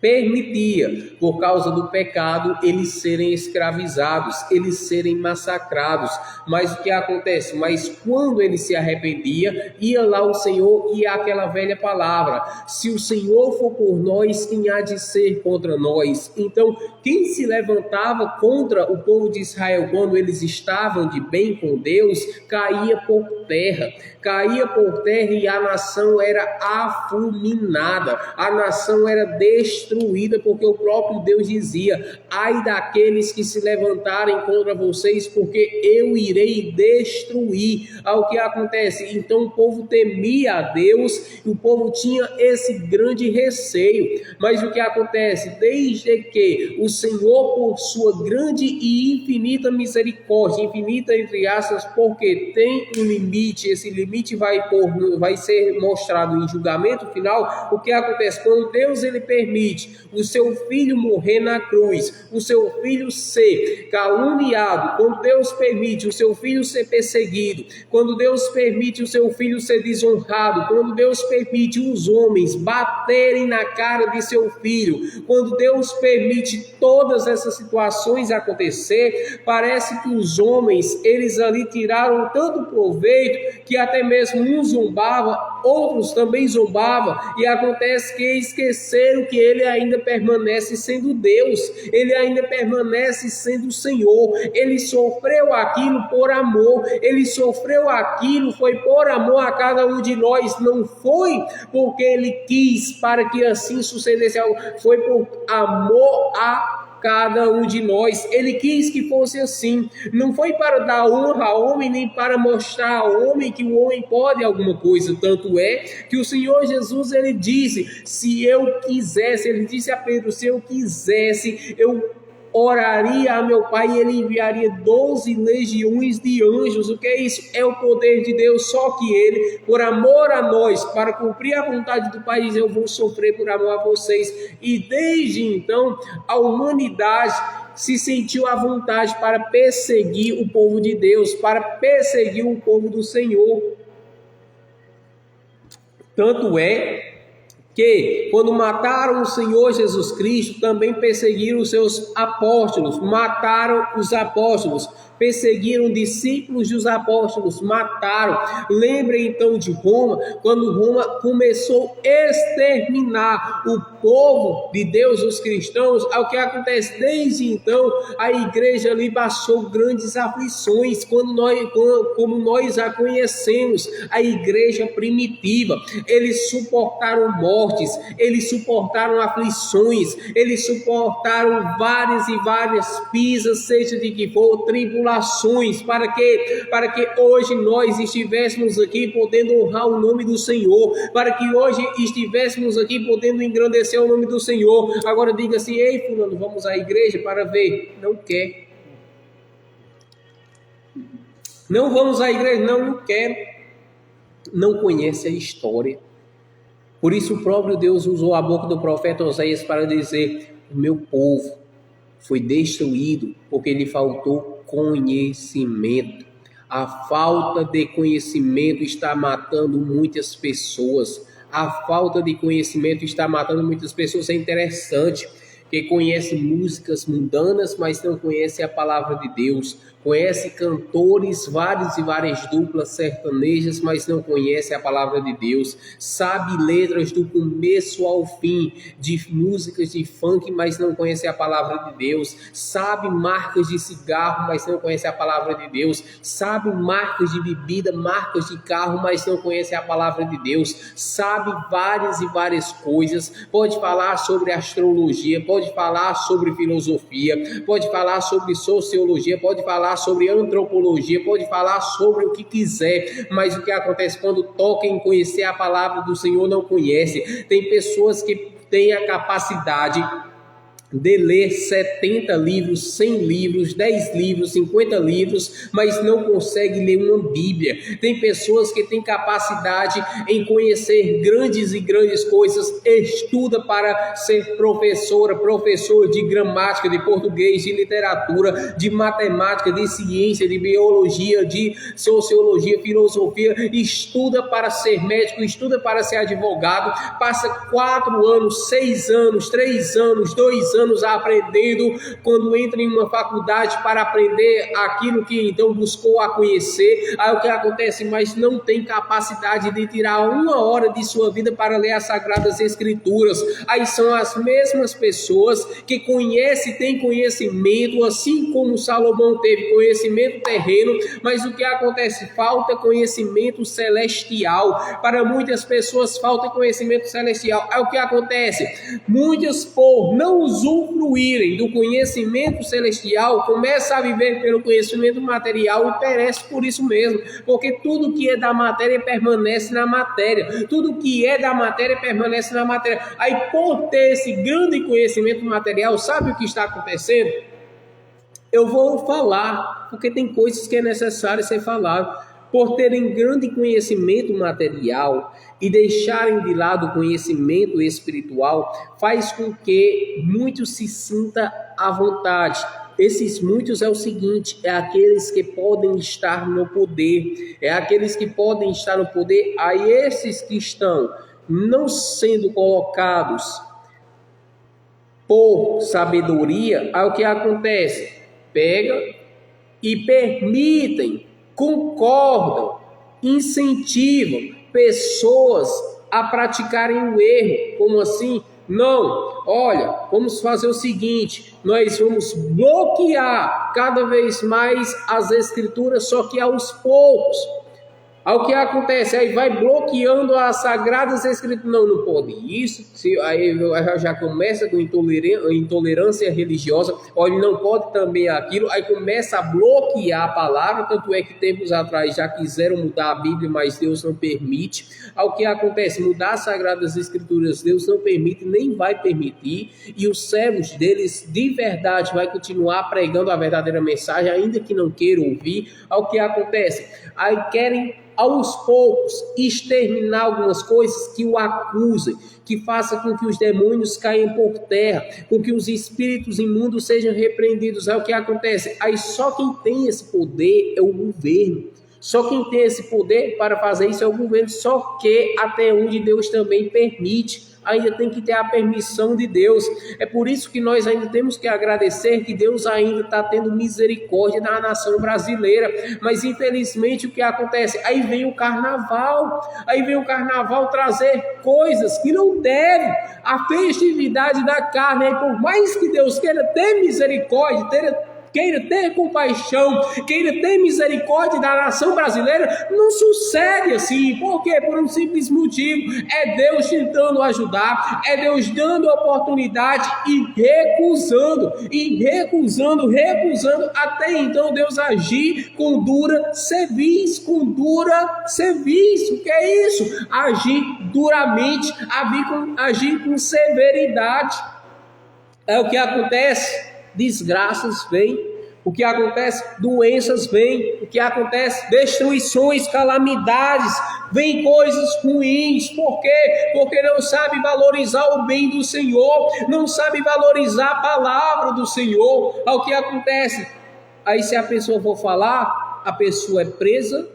permitia, por causa do pecado, eles serem escravizados, eles serem massacrados. Mas o que acontece? Mas quando ele se arrependia, ia lá o Senhor e aquela velha palavra: se o Senhor for por nós, quem há de ser contra nós? Então, quem se levantava contra o povo de Israel quando eles estavam de bem com Deus, caía por terra e a nação era afulminada, a nação era destruída, porque o próprio Deus dizia: ai daqueles que se levantarem contra vocês, porque eu irei destruir. Ao que acontece? Então o povo temia a Deus, e o povo tinha esse grande receio. Mas o que acontece? Desde que o Senhor, por sua grande e infinita misericórdia, infinita entre aspas, porque tem um limite, esse limite vai ser mostrado em julgamento final. O que acontece? Quando Deus ele permite o seu filho morrer na cruz, o seu filho ser caluniado, quando Deus permite o seu filho ser perseguido, quando Deus permite o seu filho ser desonrado, quando Deus permite os homens baterem na cara de seu filho, quando Deus permite todas essas situações acontecer, parece que os homens, eles ali tiraram tanto proveito que até mesmo um zombava, outros também zombavam, e acontece que esqueceram que ele ainda permanece sendo Deus, ele ainda permanece sendo o Senhor. Ele sofreu aquilo por amor, ele sofreu aquilo, foi por amor a cada um de nós, não foi porque ele quis para que assim sucedesse algo, foi por amor a cada um de nós. Ele quis que fosse assim, não foi para dar honra ao homem, nem para mostrar ao homem que o homem pode alguma coisa. Tanto é que o Senhor Jesus, ele disse: se eu quisesse, ele disse a Pedro, se eu quisesse, eu oraria a meu Pai e ele enviaria 12 legiões de anjos. O que é isso? É o poder de Deus. Só que ele, por amor a nós, para cumprir a vontade do Pai, diz: eu vou sofrer por amor a vocês. E desde então a humanidade se sentiu à vontade para perseguir o povo de Deus, para perseguir o povo do Senhor. Tanto é que quando mataram o Senhor Jesus Cristo, também perseguiram os seus apóstolos, mataram os apóstolos, perseguiram discípulos dos apóstolos, mataram. Lembrem então de Roma, quando Roma começou a exterminar o povo de Deus, os cristãos. Ao que acontece? Desde então a igreja ali passou grandes aflições, como nós a conhecemos, a igreja primitiva. Eles suportaram mortes, eles suportaram aflições, eles suportaram várias e várias pisas, seja de que for, tribulações, para que hoje nós estivéssemos aqui podendo honrar o nome do Senhor, para que hoje estivéssemos aqui podendo engrandecer o nome do Senhor. Agora diga assim: ei fulano, vamos à igreja para ver. Não quer. Não vamos à igreja, não quer. Não conhece a história. Por isso o próprio Deus usou a boca do profeta Oséias para dizer: o meu povo foi destruído porque lhe faltou conhecimento. A falta de conhecimento está matando muitas pessoas. A falta de conhecimento está matando muitas pessoas. É interessante que conhece músicas mundanas, mas não conhece a palavra de Deus. Conhece cantores, vários e várias duplas sertanejas, mas não conhece a palavra de Deus. Sabe letras do começo ao fim de músicas de funk, mas não conhece a palavra de Deus. Sabe marcas de cigarro, mas não conhece a palavra de Deus. Sabe marcas de bebida, marcas de carro, mas não conhece a palavra de Deus. Sabe várias e várias coisas. Pode falar sobre astrologia, pode falar sobre filosofia, pode falar sobre sociologia, pode falar sobre antropologia, pode falar sobre o que quiser, mas o que acontece quando toca em conhecer a palavra do Senhor, não conhece. Tem pessoas que têm a capacidade de ler 70 livros, 100 livros, 10 livros, 50 livros, mas não consegue ler uma Bíblia. Tem pessoas que têm capacidade em conhecer grandes e grandes coisas, estuda para ser professor de gramática, de português, de literatura, de matemática, de ciência, de biologia, de sociologia, filosofia, estuda para ser médico, estuda para ser advogado, passa 4 anos, 6 anos, 3 anos, 2 anos aprendendo, quando entra em uma faculdade para aprender aquilo que então buscou a conhecer, aí o que acontece? Mas não tem capacidade de tirar 1 hora de sua vida para ler as Sagradas Escrituras. Aí são as mesmas pessoas que conhecem, têm conhecimento, assim como Salomão teve conhecimento terreno, mas o que acontece? Falta conhecimento celestial. Para muitas pessoas falta conhecimento celestial. Aí o que acontece? Muitas, por não usufruírem do conhecimento celestial, começa a viver pelo conhecimento material e perece por isso mesmo, porque tudo que é da matéria permanece na matéria, tudo que é da matéria permanece na matéria. Aí, por ter esse grande conhecimento material, sabe o que está acontecendo? Eu vou falar, porque tem coisas que é necessário ser falado. Por terem grande conhecimento material e deixarem de lado o conhecimento espiritual, faz com que muitos se sintam à vontade. Esses muitos é o seguinte, é aqueles que podem estar no poder, é aqueles que podem estar no poder, a esses que estão não sendo colocados por sabedoria, aí o que acontece? Pega e permitem, concordam, incentivam pessoas a praticarem o erro. Como assim? Não, olha, vamos fazer o seguinte, nós vamos bloquear cada vez mais as escrituras, só que aos poucos. Ao que acontece? Aí vai bloqueando as Sagradas Escrituras. Não pode isso. Aí já começa com intolerância religiosa. Olha, não pode também aquilo. Aí começa a bloquear a palavra. Tanto é que tempos atrás já quiseram mudar a Bíblia, mas Deus não permite. Ao que acontece? Mudar as Sagradas Escrituras, Deus não permite, nem vai permitir. E os servos deles, de verdade, vai continuar pregando a verdadeira mensagem, ainda que não queiram ouvir. Ao que acontece? Aí querem aos poucos exterminar algumas coisas que o acusem, que faça com que os demônios caiam por terra, com que os espíritos imundos sejam repreendidos. Aí o que acontece? Aí só quem tem esse poder é o governo. Só quem tem esse poder para fazer isso é o governo, só que até onde Deus também permite, ainda tem que ter a permissão de Deus. É por isso que nós ainda temos que agradecer que Deus ainda está tendo misericórdia da nação brasileira. Mas infelizmente o que acontece? Aí vem o carnaval trazer coisas que não devem. A festividade da carne, aí por mais que Deus queira ter misericórdia, queira ter compaixão, queira ter misericórdia da nação brasileira, não sucede assim. Por quê? Por um simples motivo: é Deus tentando ajudar, é Deus dando oportunidade e recusando, até então Deus agir com dura cerviz. O que é isso? Agir duramente, agir com severidade. É o que acontece. Desgraças vêm, o que acontece? Doenças vêm, o que acontece? Destruições, calamidades, vêm coisas ruins. Por quê? Porque não sabe valorizar o bem do Senhor, não sabe valorizar a palavra do Senhor. O que acontece? Aí se a pessoa for falar, a pessoa é presa.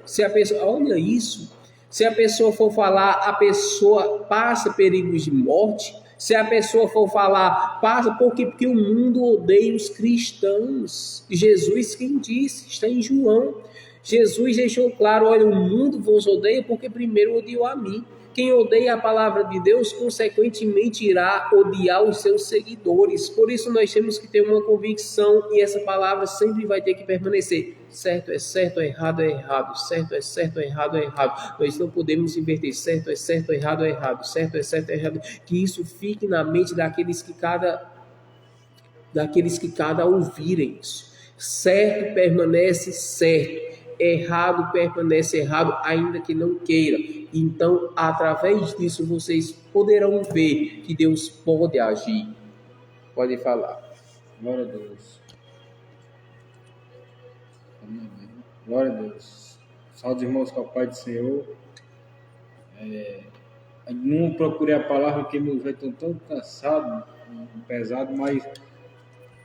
Olha isso, se a pessoa for falar, a pessoa passa perigos de morte. Se a pessoa for falar, passa, porque o mundo odeia os cristãos. Jesus quem disse, está em João. Jesus deixou claro, olha, o mundo vos odeia porque primeiro odiou a mim. Quem odeia a palavra de Deus, consequentemente irá odiar os seus seguidores. Por isso nós temos que ter uma convicção e essa palavra sempre vai ter que permanecer. Certo é certo, errado é errado. Certo é certo, errado é errado. Nós não podemos inverter. Certo é certo, errado é errado. Certo é certo, errado. Que isso fique na mente daqueles que cada ouvirem isso. Certo permanece certo. Errado permanece errado, ainda que não queira. Então, através disso, vocês poderão ver que Deus pode agir. Pode falar. Glória a Deus. Glória a Deus. Salve, irmãos, com a paz do Senhor. Não procurei a palavra porque meus olhos estão tão cansados, pesado, mas,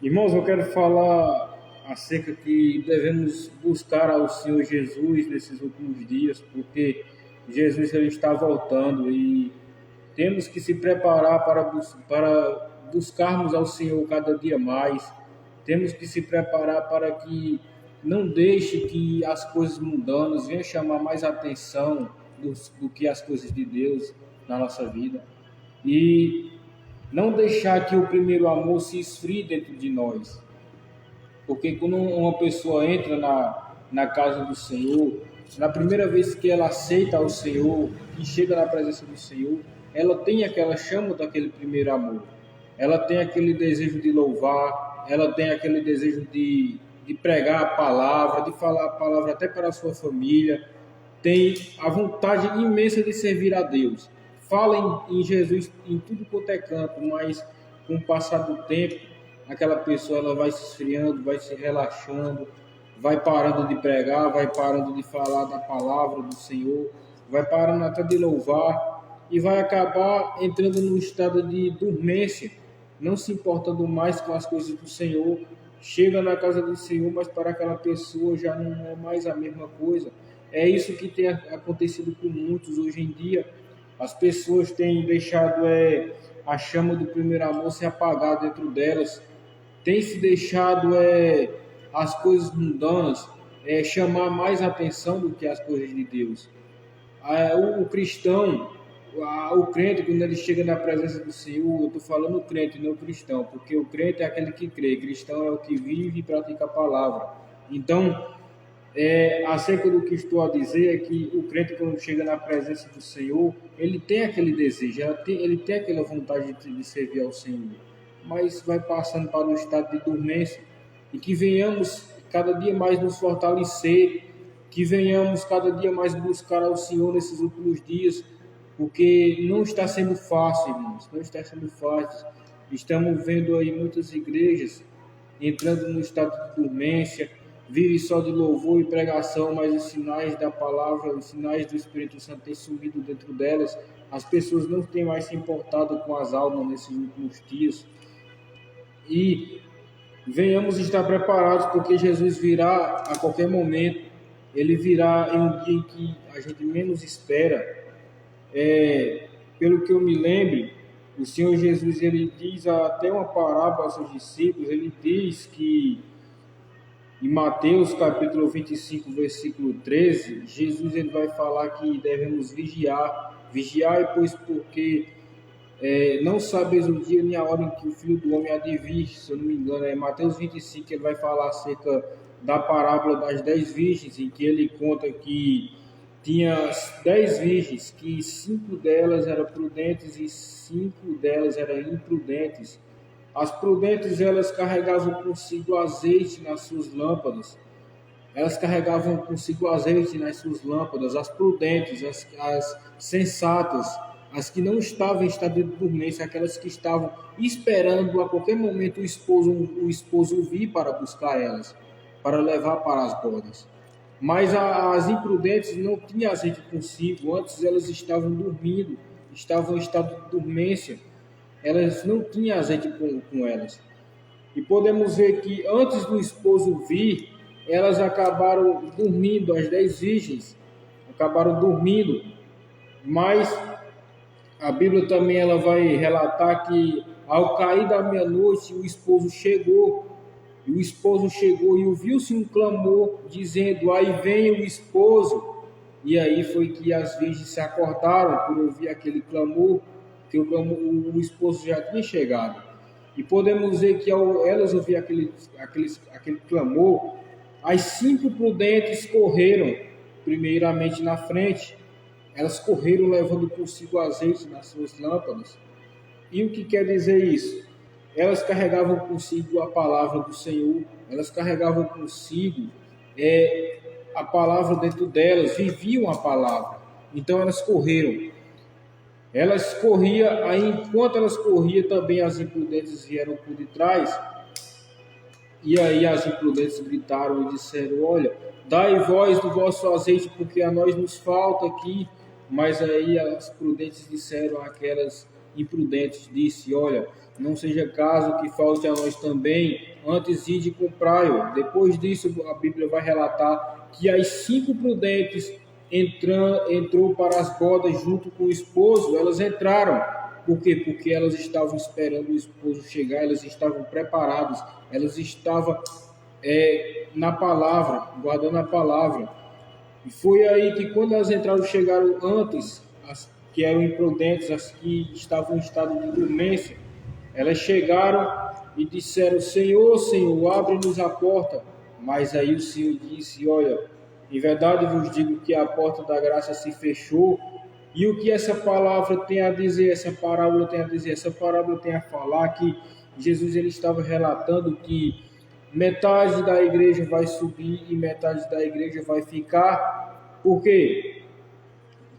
irmãos, eu quero falar acerca que devemos buscar ao Senhor Jesus nesses últimos dias, porque Jesus ele está voltando e temos que se preparar para buscarmos ao Senhor cada dia mais. Temos que se preparar para que não deixe que as coisas mundanas venham chamar mais atenção do que as coisas de Deus na nossa vida. E não deixar que o primeiro amor se esfrie dentro de nós. Porque quando uma pessoa entra na casa do Senhor, na primeira vez que ela aceita o Senhor, que chega na presença do Senhor, ela tem aquela chama daquele primeiro amor. Ela tem aquele desejo de louvar, ela tem aquele desejo de pregar a palavra, de falar a palavra até para a sua família, tem a vontade imensa de servir a Deus. Fala em Jesus em tudo quanto é canto, mas com o passar do tempo, aquela pessoa ela vai se esfriando, vai se relaxando, vai parando de pregar, vai parando de falar da palavra do Senhor, vai parando até de louvar e vai acabar entrando num estado de dormência, não se importando mais com as coisas do Senhor. Chega na casa do Senhor, mas para aquela pessoa já não é mais a mesma coisa. É isso que tem acontecido com muitos hoje em dia. As pessoas têm deixado a chama do primeiro amor se apagar dentro delas. Tem se deixado as coisas mundanas chamar mais atenção do que as coisas de Deus. O cristão, o crente, quando ele chega na presença do Senhor, eu estou falando o crente, não o cristão, porque o crente é aquele que crê, cristão é o que vive e pratica a palavra. Então, acerca do que estou a dizer é que o crente, quando chega na presença do Senhor, ele tem aquele desejo, ele tem aquela vontade de servir ao Senhor, mas vai passando para um estado de dormência, e que venhamos cada dia mais nos fortalecer, que venhamos cada dia mais buscar ao Senhor nesses últimos dias, porque não está sendo fácil, irmãos, não está sendo fácil. Estamos vendo aí muitas igrejas entrando no estado de dormência, vive só de louvor e pregação, mas os sinais da palavra, os sinais do Espírito Santo têm sumido dentro delas. As pessoas não têm mais se importado com as almas nesses últimos dias. E venhamos estar preparados, porque Jesus virá a qualquer momento. Ele virá em um dia em que a gente menos espera. Pelo que eu me lembro, o Senhor Jesus ele diz até uma parábola aos seus discípulos. Ele diz que em Mateus capítulo 25, versículo 13, Jesus ele vai falar que devemos vigiar, pois porque não sabeis o dia nem a hora em que o Filho do Homem há de vir. Se eu não me engano, é Mateus 25, ele vai falar acerca da parábola das 10 virgens, em que ele conta que tinha 10 virgens, que 5 delas eram prudentes e 5 delas eram imprudentes. As prudentes, elas carregavam consigo azeite nas suas lâmpadas. As prudentes, as sensatas, as que não estavam em estado de dormência, aquelas que estavam esperando a qualquer momento o esposo vir para buscar elas, para levar para as bodas. Mas as imprudentes não tinham azeite consigo, antes elas estavam dormindo, estavam em estado de dormência, elas não tinham azeite com elas. E podemos ver que antes do esposo vir, elas acabaram dormindo, as 10 virgens acabaram dormindo, mas a Bíblia também ela vai relatar que ao cair da meia-noite o esposo chegou. E o esposo chegou e ouviu-se um clamor, dizendo: aí vem o esposo. E aí foi que as virgens se acordaram por ouvir aquele clamor, que o esposo já tinha chegado. E podemos ver que ao elas ouvir aquele clamor, as 5 prudentes correram primeiramente na frente. Elas correram levando consigo azeite nas suas lâmpadas. E o que quer dizer isso? Elas carregavam consigo a palavra do Senhor, elas carregavam consigo a palavra dentro delas, viviam a palavra. Então elas correram. Elas corriam, aí enquanto elas corriam, também as imprudentes vieram por detrás. E aí as imprudentes gritaram e disseram: olha, dai vós do vosso azeite, porque a nós nos falta aqui. Mas aí as prudentes disseram àquelas imprudentes, disse: olha, não seja caso que falte a nós também, antes ide comprai-o. Depois disso, a Bíblia vai relatar que as 5 prudentes entrou para as bodas junto com o esposo. Elas entraram. Por quê? Porque elas estavam esperando o esposo chegar, elas estavam preparadas, elas estavam na palavra, guardando a palavra. E foi aí que quando elas entraram, chegaram antes, as que eram imprudentes, as que estavam em estado de dormência, elas chegaram e disseram: Senhor, Senhor, abre-nos a porta. Mas aí o Senhor disse: olha, em verdade vos digo que a porta da graça se fechou. E o que essa palavra tem a dizer, essa parábola tem a dizer? Essa parábola tem a falar que Jesus ele estava relatando que metade da igreja vai subir e metade da igreja vai ficar. Por quê?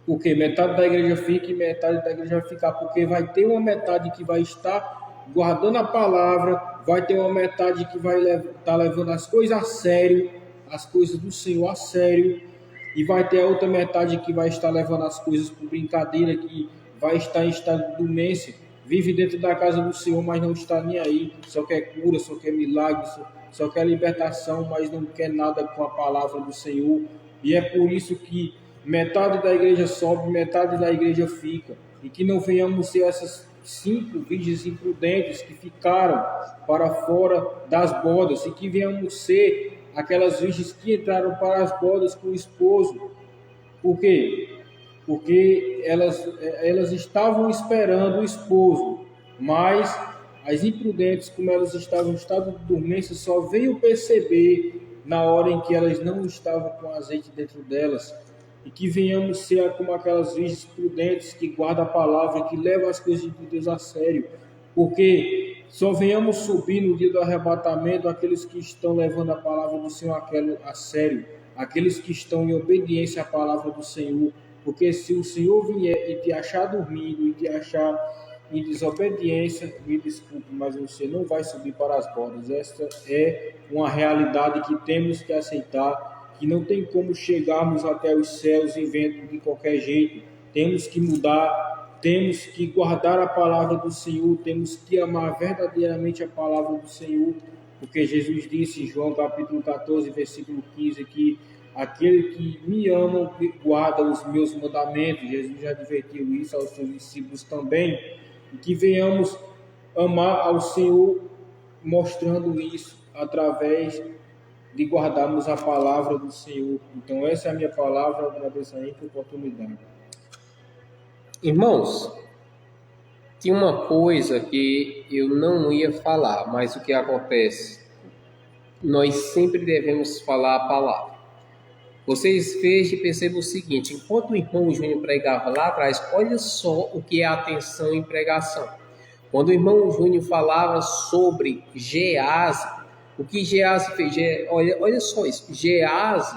Porque metade da igreja fica e metade da igreja vai ficar. Porque vai ter uma metade que vai estar guardando a palavra, vai ter uma metade que vai estar levando as coisas a sério, as coisas do Senhor a sério. E vai ter a outra metade que vai estar levando as coisas por brincadeira, que vai estar em estado de dormência, vive dentro da casa do Senhor, mas não está nem aí, só quer cura, só quer milagre, só quer libertação, mas não quer nada com a palavra do Senhor. E é por isso que metade da igreja sobe, metade da igreja fica. E que não venhamos ser essas 5 virgens imprudentes que ficaram para fora das bodas, e que venhamos ser aquelas virgens que entraram para as bodas com o esposo. Por quê? Porque elas estavam esperando o esposo, mas as imprudentes, como elas estavam em estado de dormência, só veio perceber na hora em que elas não estavam com azeite dentro delas. E que venhamos ser como aquelas virgens prudentes que guardam a palavra, que levam as coisas de Deus a sério. Porque só venhamos subir no dia do arrebatamento aqueles que estão levando a palavra do Senhor a sério, aqueles que estão em obediência à palavra do Senhor. Porque se o Senhor vier e te achar dormindo e te achar em desobediência, me desculpe, mas você não vai subir para as bodas. Esta é uma realidade que temos que aceitar, que não tem como chegarmos até os céus e vendo de qualquer jeito. Temos que mudar, temos que guardar a palavra do Senhor, temos que amar verdadeiramente a palavra do Senhor, porque Jesus disse em João capítulo 14, versículo 15, que aquele que me ama guarda os meus mandamentos. Jesus já advertiu isso aos seus discípulos também, e que venhamos amar ao Senhor mostrando isso através de guardarmos a palavra do Senhor. Então essa é a minha palavra, agradeço aí pela oportunidade. Irmãos, tinha uma coisa que eu não ia falar, mas o que acontece? Nós sempre devemos falar a palavra. Vocês vejam e percebam o seguinte: enquanto o irmão Júnior pregava lá atrás, olha só o que é atenção em pregação. Quando o irmão Júnior falava sobre Gease, o que Gease fez? Olha só isso. Gease,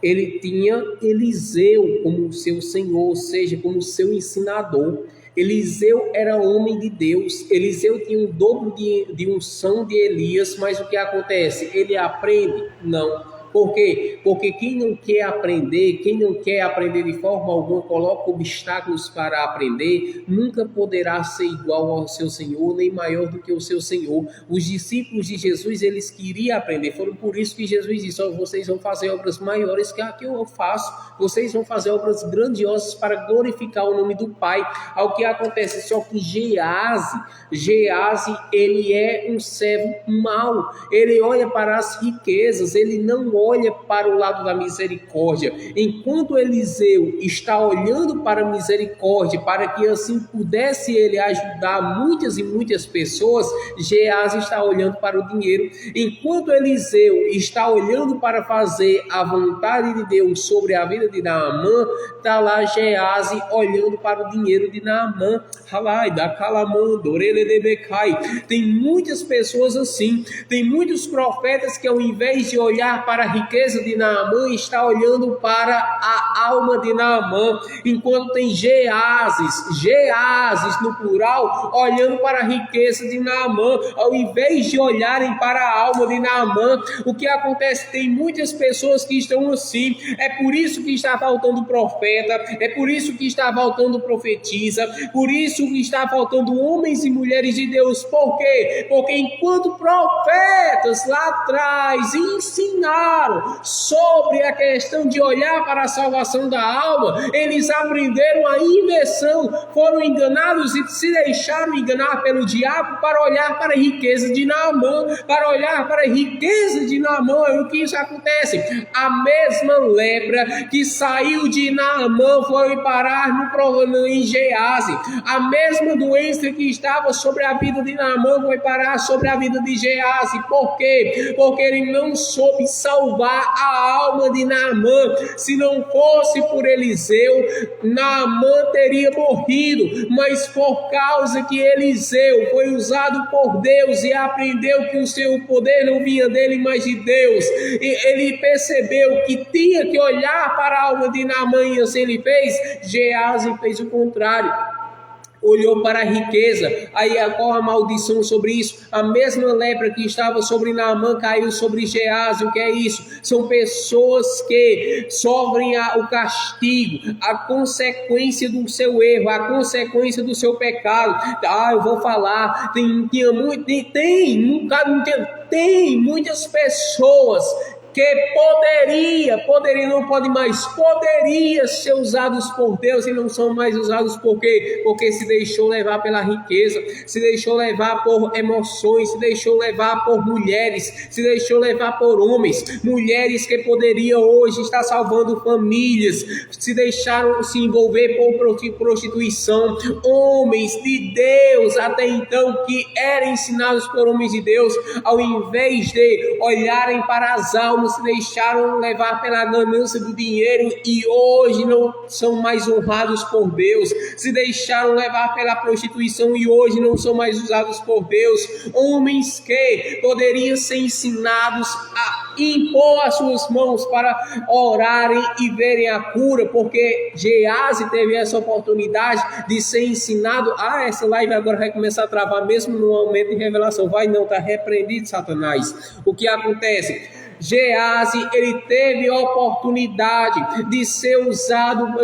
ele tinha Eliseu como seu senhor, ou seja, como seu ensinador. Eliseu era homem de Deus. Eliseu tinha o dobro de unção de Elias, mas o que acontece? Ele aprende? Não. Por quê? Porque quem não quer aprender de forma alguma, coloca obstáculos para aprender, nunca poderá ser igual ao seu Senhor, nem maior do que o seu Senhor. Os discípulos de Jesus, eles queriam aprender, foram por isso que Jesus disse: vocês vão fazer obras maiores que a que eu faço, vocês vão fazer obras grandiosas para glorificar o nome do Pai. Ao que acontece, só que Gease, ele é um servo mau, ele olha para as riquezas, ele não olha para o lado da misericórdia. Enquanto Eliseu está olhando para a misericórdia, para que assim pudesse ele ajudar muitas e muitas pessoas, Gease está olhando para o dinheiro. Enquanto Eliseu está olhando para fazer a vontade de Deus sobre a vida de Naamã, está lá Gease olhando para o dinheiro de Naamã. Tem muitas pessoas assim, tem muitos profetas que ao invés de olhar para a riqueza de Naamã está olhando para a alma de Naamã, enquanto tem Geazes no plural, olhando para a riqueza de Naamã, ao invés de olharem para a alma de Naamã. O que acontece? Tem muitas pessoas que estão assim, é por isso que está faltando profeta, é por isso que está faltando profetisa, por isso que está faltando homens e mulheres de Deus. Por quê? Porque enquanto profetas lá atrás ensinaram sobre a questão de olhar para a salvação da alma, eles aprenderam a inversão, foram enganados e se deixaram enganar pelo diabo para olhar para a riqueza de Naamã, para olhar para a riqueza de Naamã. E o que isso acontece? A mesma lepra que saiu de Naamã foi parar em Geazi. A mesma doença que estava sobre a vida de Naamã foi parar sobre a vida de Geazi. Por quê? Porque ele não soube salvar a alma de Naamã. Se não fosse por Eliseu, Naamã teria morrido, mas por causa que Eliseu foi usado por Deus e aprendeu que o seu poder não vinha dele, mas de Deus, e ele percebeu que tinha que olhar para a alma de Naamã, e assim ele fez. Geazi fez o contrário, olhou para a riqueza. Aí qual a maldição sobre isso? A mesma lepra que estava sobre Naamã caiu sobre Geazi. O que é isso? São pessoas que sofrem o castigo, a consequência do seu erro, a consequência do seu pecado. Eu vou falar, tem muitas pessoas que poderia ser usados por Deus e não são mais usados. Por quê? Porque se deixou levar pela riqueza, se deixou levar por emoções, se deixou levar por mulheres, se deixou levar por homens, mulheres que poderiam hoje estar salvando famílias, se deixaram se envolver por prostituição, homens de Deus até então que eram ensinados por homens de Deus, ao invés de olharem para as almas, se deixaram levar pela ganância do dinheiro e hoje não são mais honrados por Deus, se deixaram levar pela prostituição e hoje não são mais usados por Deus. Homens que poderiam ser ensinados a impor as suas mãos para orarem e verem a cura, porque Geazi teve essa oportunidade de ser ensinado. Essa live agora vai começar a travar mesmo no aumento de revelação. Vai não, está repreendido, Satanás. O que acontece? Geazi, ele teve a oportunidade de ser usado,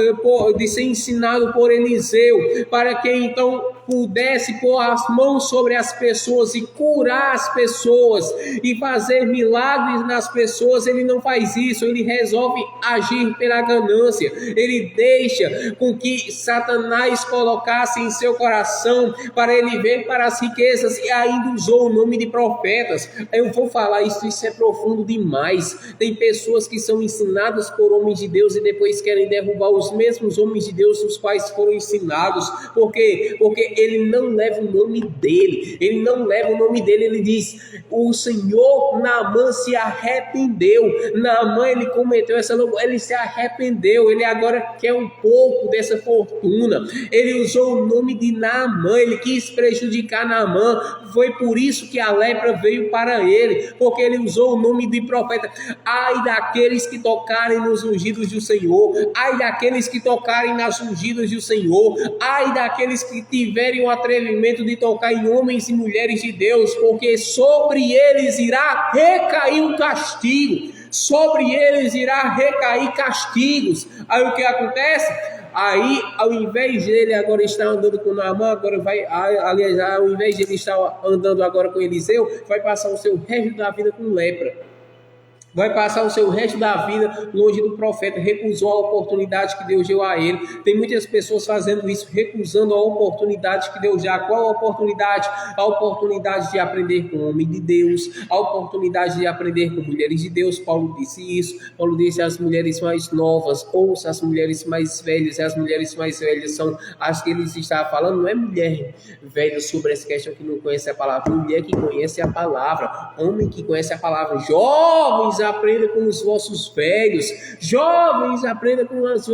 de ser ensinado por Eliseu, para que então pudesse pôr as mãos sobre as pessoas e curar as pessoas e fazer milagres nas pessoas. Ele não faz isso, ele resolve agir pela ganância. Ele deixa com que Satanás colocasse em seu coração para ele ver para as riquezas e ainda usou o nome de profetas. Eu vou falar isso é profundo demais. Tem pessoas que são ensinadas por homens de Deus e depois querem derrubar os mesmos homens de Deus os quais foram ensinados. Por quê? Porque ele não leva o nome dele. Ele não leva o nome dele. Ele diz: o Senhor, Naamã se arrependeu. Naamã, ele cometeu essa loucura. Ele se arrependeu. Ele agora quer um pouco dessa fortuna. Ele usou o nome de Naamã. Ele quis prejudicar Naamã. Foi por isso que a lepra veio para ele, porque ele usou o nome de profeta. Ai daqueles que tocarem nos ungidos do Senhor, ai daqueles que tocarem nas ungidas do Senhor, ai daqueles que tiverem o atrevimento de tocar em homens e mulheres de Deus, porque sobre eles irá recair um castigo, sobre eles irá recair castigos. Aí o que acontece? Aí, ao invés dele agora estar andando com Naamã, ao invés de ele estar andando agora com Eliseu, vai passar o seu resto da vida com lepra. Vai passar o seu resto da vida longe do profeta. Recusou a oportunidade que Deus deu a ele. Tem muitas pessoas fazendo isso, recusando a oportunidade que Deus dá. Qual a oportunidade? A oportunidade de aprender com o homem de Deus, a oportunidade de aprender com mulheres de Deus. Paulo disse isso. Paulo disse: as mulheres mais novas, ouça as mulheres mais velhas. E as mulheres mais velhas são as que ele está falando. Não é mulher velha sobre essa questão que não conhece a palavra. Mulher que conhece a palavra. Homem que conhece a palavra. Jovens aprenda com os vossos velhos. Jovens, aprenda com as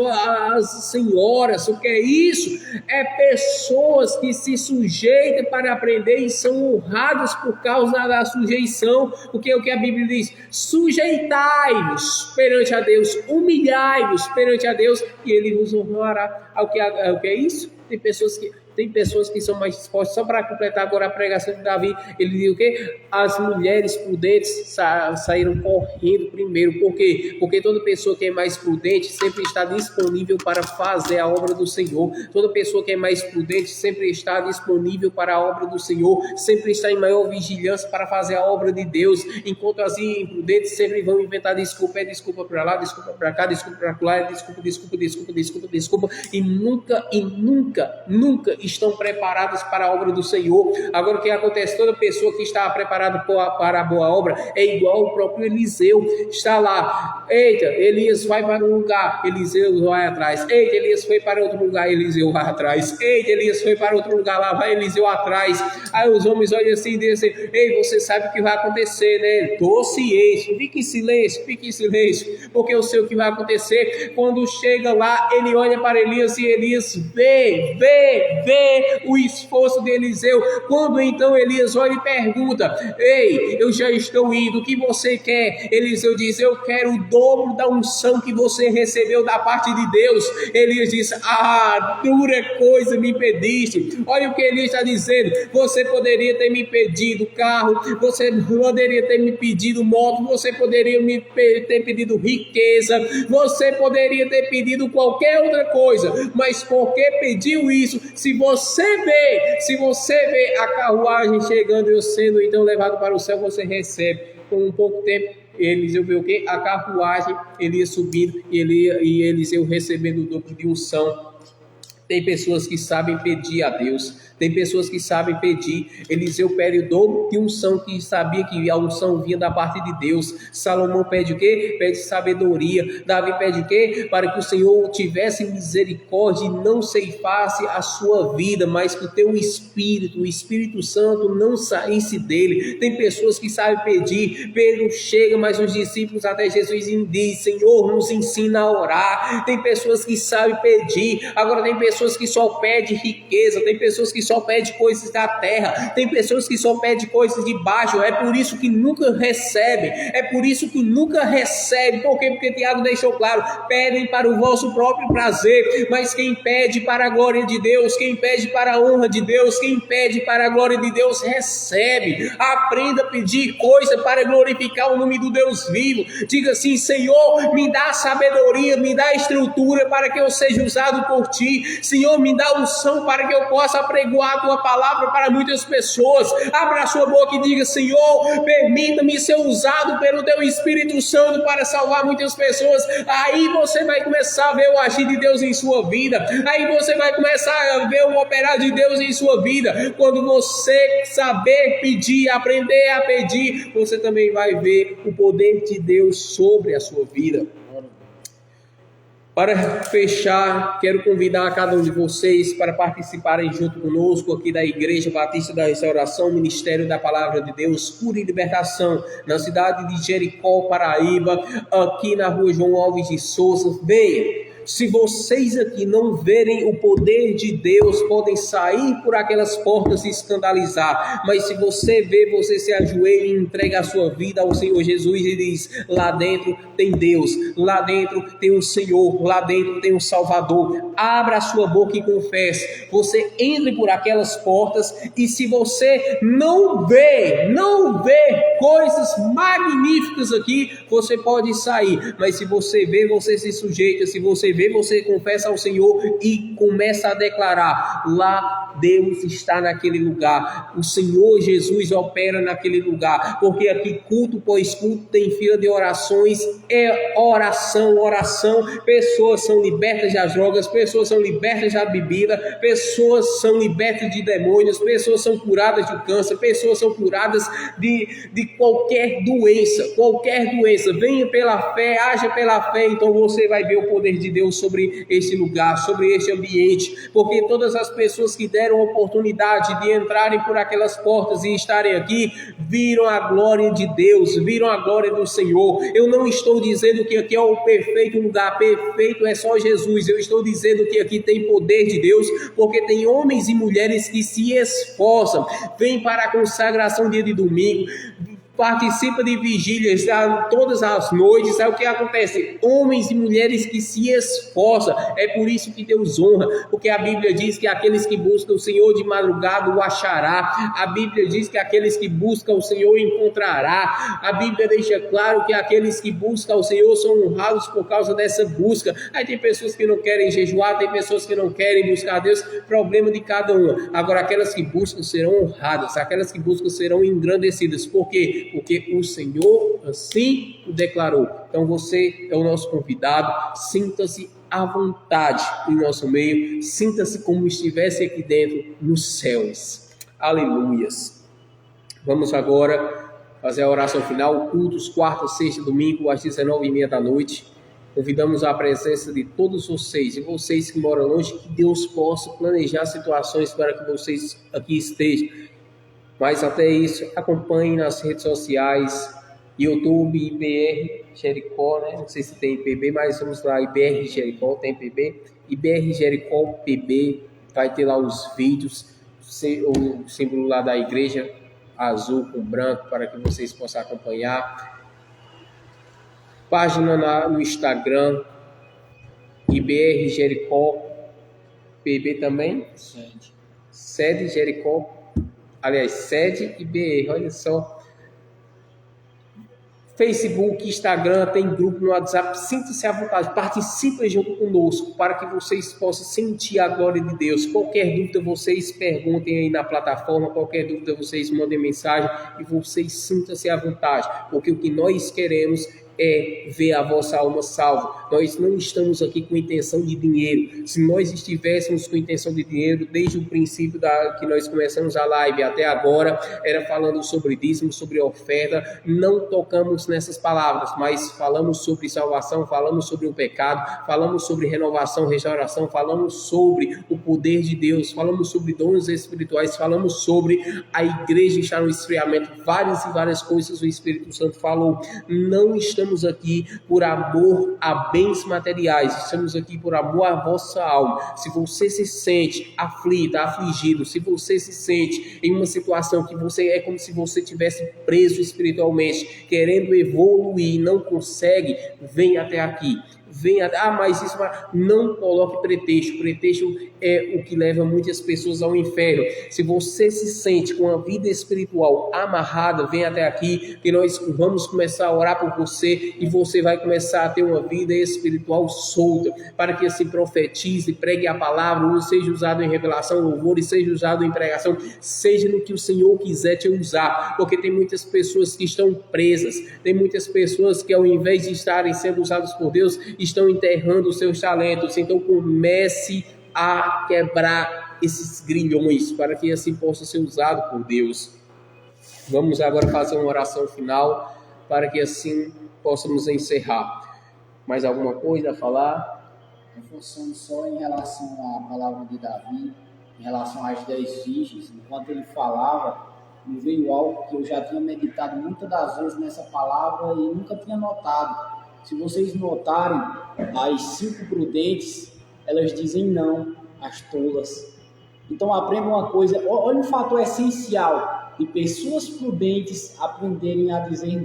senhoras. O que é isso? É pessoas que se sujeitam para aprender e são honradas por causa da sujeição. Porque é o que a Bíblia diz: sujeitai-vos perante a Deus, humilhai-vos perante a Deus e Ele vos honrará. O que é isso? Tem pessoas que são mais dispostas. Só para completar agora a pregação de Davi, ele diz o quê? As mulheres prudentes saíram correndo primeiro. Por quê? Porque toda pessoa que é mais prudente sempre está disponível para fazer a obra do Senhor. Toda pessoa que é mais prudente sempre está disponível para a obra do Senhor, sempre está em maior vigilância para fazer a obra de Deus, enquanto as imprudentes sempre vão inventar desculpa para lá, desculpa para cá, desculpa para lá, desculpa, e nunca estão preparadas para a obra do Senhor. Agora, o que acontece? Toda pessoa que está preparada para a boa obra é igual o próprio Eliseu. Está lá, eita, Elias vai para um lugar, Eliseu vai atrás. Eita, Elias foi para outro lugar, Eliseu vai atrás. Eita, Elias foi para outro lugar, lá vai Eliseu atrás. Aí os homens olham assim e dizem assim: ei, você sabe o que vai acontecer, né? Tô ciente, fique em silêncio, porque eu sei o que vai acontecer. Quando chega lá, ele olha para Elias e Elias vê o esforço de Eliseu. Quando então Elias olha e pergunta: ei, eu já estou indo, o que você quer? Eliseu diz: eu quero o dobro da unção que você recebeu da parte de Deus. Elias diz: dura coisa me pediste. Olha o que Elias está dizendo: você poderia ter me pedido carro, você poderia ter me pedido moto, você poderia ter pedido riqueza, você poderia ter pedido qualquer outra coisa, mas por que pediu isso? Se você vê a carruagem chegando e eu sendo então levado para o céu, você recebe. Com um pouco tempo, Eliseu vê o quê? A carruagem, Elias subindo e Eliseu recebendo o dobro de unção. Tem pessoas que sabem pedir a Deus. Tem pessoas que sabem pedir. Eliseu pede o dobro de unção, que sabia que a unção vinha da parte de Deus. Salomão pede o quê? Pede sabedoria. Davi pede o quê? Para que o Senhor tivesse misericórdia e não ceifasse a sua vida, mas que o teu Espírito, o Espírito Santo, não saísse dele. Tem pessoas que sabem pedir. Pedro chega, mas os discípulos até Jesus diz: Senhor, nos ensina a orar. Tem pessoas que sabem pedir. Agora tem pessoas que só pedem riqueza. Tem pessoas que só pede coisas da terra, tem pessoas que só pedem coisas de baixo. É por isso que nunca recebe, por quê? Porque Tiago deixou claro: pedem para o vosso próprio prazer, mas quem pede para a glória de Deus, quem pede para a honra de Deus, quem pede para a glória de Deus, recebe. Aprenda a pedir coisa para glorificar o nome do Deus vivo. Diga assim: Senhor, me dá sabedoria, me dá estrutura para que eu seja usado por ti. Senhor, me dá unção para que eu possa pregar a tua palavra para muitas pessoas. Abra a sua boca e diga: Senhor, permita-me ser usado pelo teu Espírito Santo para salvar muitas pessoas. Aí você vai começar a ver o agir de Deus em sua vida. Aí você vai começar a ver o operar de Deus em sua vida. Quando você saber pedir, aprender a pedir, você também vai ver o poder de Deus sobre a sua vida. Para fechar, quero convidar a cada um de vocês para participarem junto conosco aqui da Igreja Batista da Restauração, Ministério da Palavra de Deus, Cura e Libertação, na cidade de Jericó, Paraíba, aqui na rua João Alves de Souza. Venha! Se vocês aqui não verem o poder de Deus, podem sair por aquelas portas e escandalizar. Mas se você vê, você se ajoelha e entrega a sua vida ao Senhor Jesus e diz: lá dentro tem Deus, lá dentro tem um Senhor, lá dentro tem um Salvador. Abra a sua boca e confesse. Você entre por aquelas portas e se você não vê coisas magníficas aqui, você pode sair. Mas se você vê, você se sujeita. Se você vê, você confessa ao Senhor e começa a declarar: lá Deus está naquele lugar, o Senhor Jesus opera naquele lugar, porque aqui culto após culto tem fila de orações, é oração, pessoas são libertas das drogas, pessoas são libertas da bebida, pessoas são libertas de demônios, pessoas são curadas de câncer, pessoas são curadas de qualquer doença, venha pela fé, haja pela fé, então você vai ver o poder de Deus sobre este lugar, sobre este ambiente, porque todas as pessoas que deram oportunidade de entrarem por aquelas portas e estarem aqui, viram a glória de Deus, viram a glória do Senhor. Eu não estou dizendo que aqui é o perfeito lugar, perfeito é só Jesus, eu estou dizendo que aqui tem poder de Deus, porque tem homens e mulheres que se esforçam, vêm para a consagração dia de domingo, participa de vigílias todas as noites. É o que acontece, homens e mulheres que se esforçam, é por isso que Deus honra, porque a Bíblia diz que aqueles que buscam o Senhor de madrugada o achará, a Bíblia diz que aqueles que buscam o Senhor encontrará, a Bíblia deixa claro que aqueles que buscam o Senhor são honrados por causa dessa busca. Aí tem pessoas que não querem jejuar, tem pessoas que não querem buscar a Deus, problema de cada uma. Agora aquelas que buscam serão honradas, aquelas que buscam serão engrandecidas. Por quê? Porque o Senhor assim o declarou. Então você é o nosso convidado, sinta-se à vontade em nosso meio, sinta-se como estivesse aqui dentro nos céus. Aleluias. Vamos agora fazer a oração final, cultos quarta, sexta, domingo às 19h30 da noite. Convidamos a presença de todos vocês e vocês que moram longe, que Deus possa planejar situações para que vocês aqui estejam. Mas até isso, acompanhe nas redes sociais, YouTube, IBR Jericó, né? Não sei se tem PB, mas vamos lá, IBR Jericó, tem PB, IBR Jericó PB, vai ter lá os vídeos, o símbolo lá da igreja, azul com branco, para que vocês possam acompanhar. Página no Instagram, IBR Jericó PB também, sede Jericó, aliás, sede e BR, olha só. Facebook, Instagram, tem grupo no WhatsApp, sinta-se à vontade, participe junto conosco, para que vocês possam sentir a glória de Deus. Qualquer dúvida vocês perguntem aí na plataforma, qualquer dúvida vocês mandem mensagem, e vocês sintam-se à vontade, porque o que nós queremos é ver a vossa alma salva. Nós não estamos aqui com intenção de dinheiro. Se nós estivéssemos com intenção de dinheiro, desde o princípio que nós começamos a live até agora, era falando sobre dízimo, sobre oferta, não tocamos nessas palavras, mas falamos sobre salvação, falamos sobre o pecado, falamos sobre renovação, restauração, falamos sobre o poder de Deus, falamos sobre dons espirituais, falamos sobre a igreja estar no esfriamento, várias e várias coisas o Espírito Santo falou. Não estamos aqui por amor a bens materiais, estamos aqui por amor à vossa alma. Se você se sente aflita, afligido, se você se sente em uma situação que você é como se você tivesse preso espiritualmente, querendo evoluir e não consegue, vem até aqui. Mas isso não coloque pretexto. Pretexto é o que leva muitas pessoas ao inferno. Se você se sente com a vida espiritual amarrada, vem até aqui, que nós vamos começar a orar por você e você vai começar a ter uma vida espiritual solta, para que assim profetize, pregue a palavra, seja usado em revelação, louvor, e seja usado em pregação, seja no que o Senhor quiser te usar, porque tem muitas pessoas que estão presas, tem muitas pessoas que ao invés de estarem sendo usadas por Deus, estão enterrando os seus talentos. Então comece a quebrar esses grilhões, para que assim possa ser usado por Deus. Vamos agora fazer uma oração final, para que assim possamos encerrar. Mais alguma coisa a falar? Reforçando só em relação à palavra de Davi, em relação às 10 virgens, enquanto ele falava, me veio algo que eu já tinha meditado muitas das vezes nessa palavra e nunca tinha notado. Se vocês notarem, as 5 prudentes, elas dizem não às tolas. Então aprenda uma coisa, olha um fator essencial de pessoas prudentes aprenderem a dizer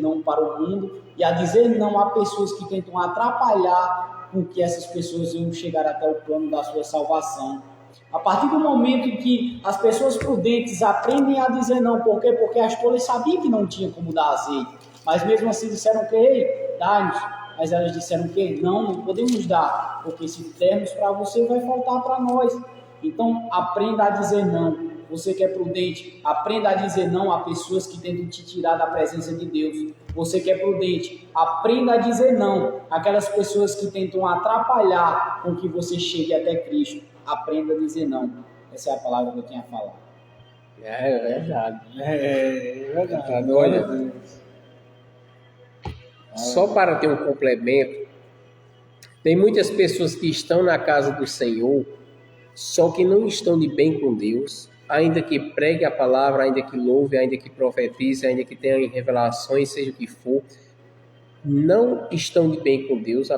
não para o mundo e a dizer não a pessoas que tentam atrapalhar com que essas pessoas venham chegar até o plano da sua salvação. A partir do momento em que as pessoas prudentes aprendem a dizer não, por quê? Porque as tolas sabiam que não tinha como dar azeite, mas mesmo assim disseram que, ei, dá-nos. Mas elas disseram que não podemos dar, porque se dermos para você, vai faltar para nós. Então, aprenda a dizer não. Você que é prudente, aprenda a dizer não a pessoas que tentam te tirar da presença de Deus. Você que é prudente, aprenda a dizer não àquelas pessoas que tentam atrapalhar com que você chegue até Cristo. Aprenda a dizer não. Essa é a palavra que eu tinha a falar. É verdade. É verdade. Olha, só para ter um complemento, tem muitas pessoas que estão na casa do Senhor, só que não estão de bem com Deus, ainda que pregue a palavra, ainda que louve, ainda que profetize, ainda que tenha revelações, seja o que for, não estão de bem com Deus.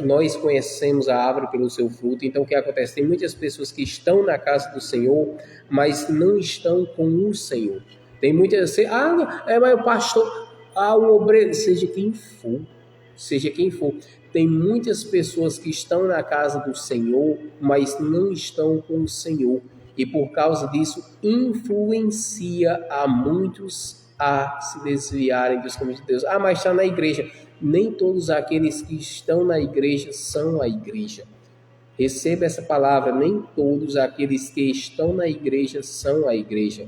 Nós conhecemos a árvore pelo seu fruto. Então o que acontece? Tem muitas pessoas que estão na casa do Senhor, mas não estão com o Senhor. Tem muitas mas o pastor, o obreiro, seja quem for. Tem muitas pessoas que estão na casa do Senhor, mas não estão com o Senhor. E por causa disso, influencia a muitos a se desviarem dos caminhos de Deus. Mas está na igreja. Nem todos aqueles que estão na igreja são a igreja. Receba essa palavra. Nem todos aqueles que estão na igreja são a igreja.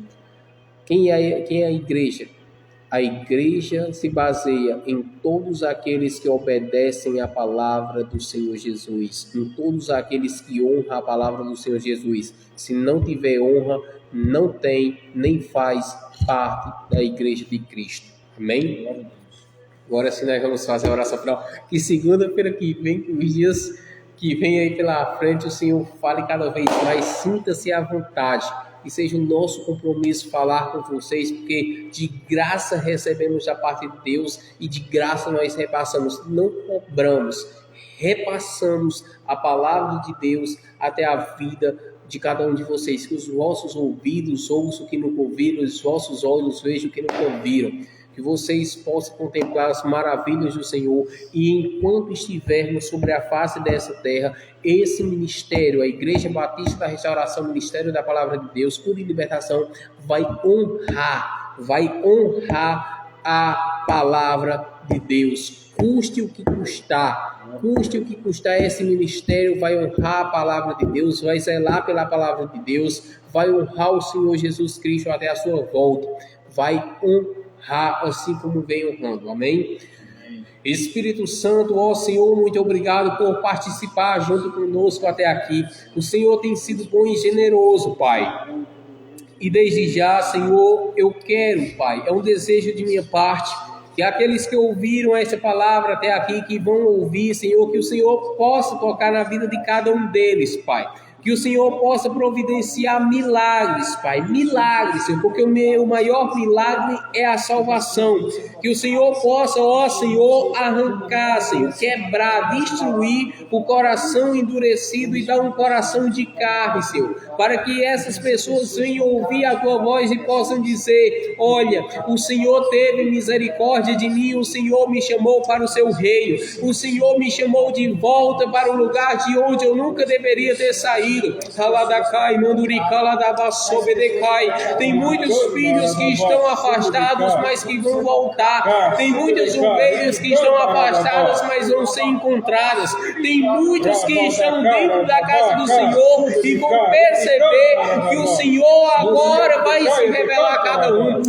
Quem é a igreja? A igreja se baseia em todos aqueles que obedecem à palavra do Senhor Jesus, em todos aqueles que honram a palavra do Senhor Jesus. Se não tiver honra, não tem, nem faz parte da igreja de Cristo. Amém? Agora sim nós vamos fazer a oração final. Que segunda-feira que vem, os dias que vem aí pela frente, o Senhor fale cada vez mais, sinta-se à vontade. E seja o nosso compromisso falar com vocês, porque de graça recebemos da parte de Deus e de graça nós repassamos, não cobramos, repassamos a palavra de Deus até a vida de cada um de vocês, que os vossos ouvidos ouçam o que nunca ouviram, os vossos olhos vejam o que nunca viram, que vocês possam contemplar as maravilhas do Senhor e enquanto estivermos sobre a face dessa terra, esse ministério, a Igreja Batista da Restauração, Ministério da Palavra de Deus, Cura e Libertação, vai honrar a palavra de Deus. Custe o que custar, esse ministério vai honrar a palavra de Deus, vai zelar pela palavra de Deus, vai honrar o Senhor Jesus Cristo até a sua volta, vai honrar assim como vem honrando, amém? Espírito Santo, ó Senhor, muito obrigado por participar junto conosco até aqui. O Senhor tem sido bom e generoso, Pai. E desde já, Senhor, eu quero, Pai, é um desejo de minha parte, que aqueles que ouviram essa palavra até aqui, que vão ouvir, Senhor, que o Senhor possa tocar na vida de cada um deles, Pai. Que o Senhor possa providenciar milagres, Pai, milagres, Senhor, porque o maior milagre é a salvação. Que o Senhor possa, ó Senhor, arrancar, Senhor, quebrar, destruir o coração endurecido e dar um coração de carne, Senhor, para que essas pessoas venham ouvir a Tua voz e possam dizer: olha, o Senhor teve misericórdia de mim, o Senhor me chamou para o Seu reino, o Senhor me chamou de volta para o lugar de onde eu nunca deveria ter saído. Tem muitos filhos que estão afastados, mas que vão voltar. Tem muitas ovelhas que estão afastadas, mas vão ser encontradas. Tem muitos que estão dentro da casa do Senhor e vão perceber que o Senhor agora vai se revelar a cada um.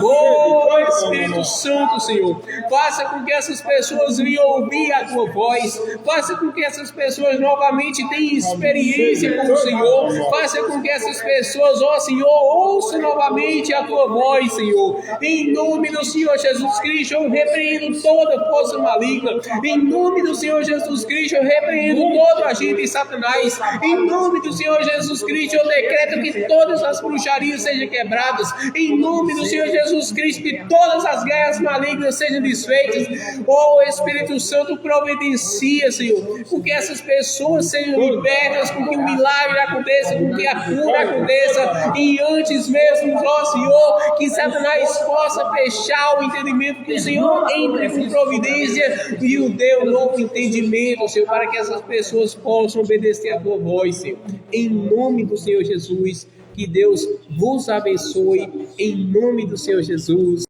Oh, Espírito Santo, Senhor, faça com que essas pessoas venham ouvir a Tua voz, faça com que essas pessoas novamente tenham experiência com o Senhor, faça com que essas pessoas, ó Senhor, ouçam novamente a Tua voz, Senhor. Em nome do Senhor Jesus Cristo, eu repreendo toda força maligna. Em nome do Senhor Jesus Cristo, eu repreendo todo agir de Satanás. Em nome do Senhor Jesus Cristo, eu decreto que todas as bruxarias sejam quebradas. Em nome do Senhor Jesus Cristo, que todas as guerras malignas sejam desfeitas. Oh, Espírito Santo, providencia, Senhor, com que essas pessoas sejam libertas, com que o milagre aconteça, com que a cura aconteça, e antes mesmo, ó Senhor, que Satanás possa fechar o entendimento, que o Senhor entre com providência e o dê um novo entendimento, Senhor, para que essas pessoas possam obedecer a Tua voz, Senhor. Em nome do Senhor Jesus, que Deus vos abençoe, em nome do Senhor Jesus.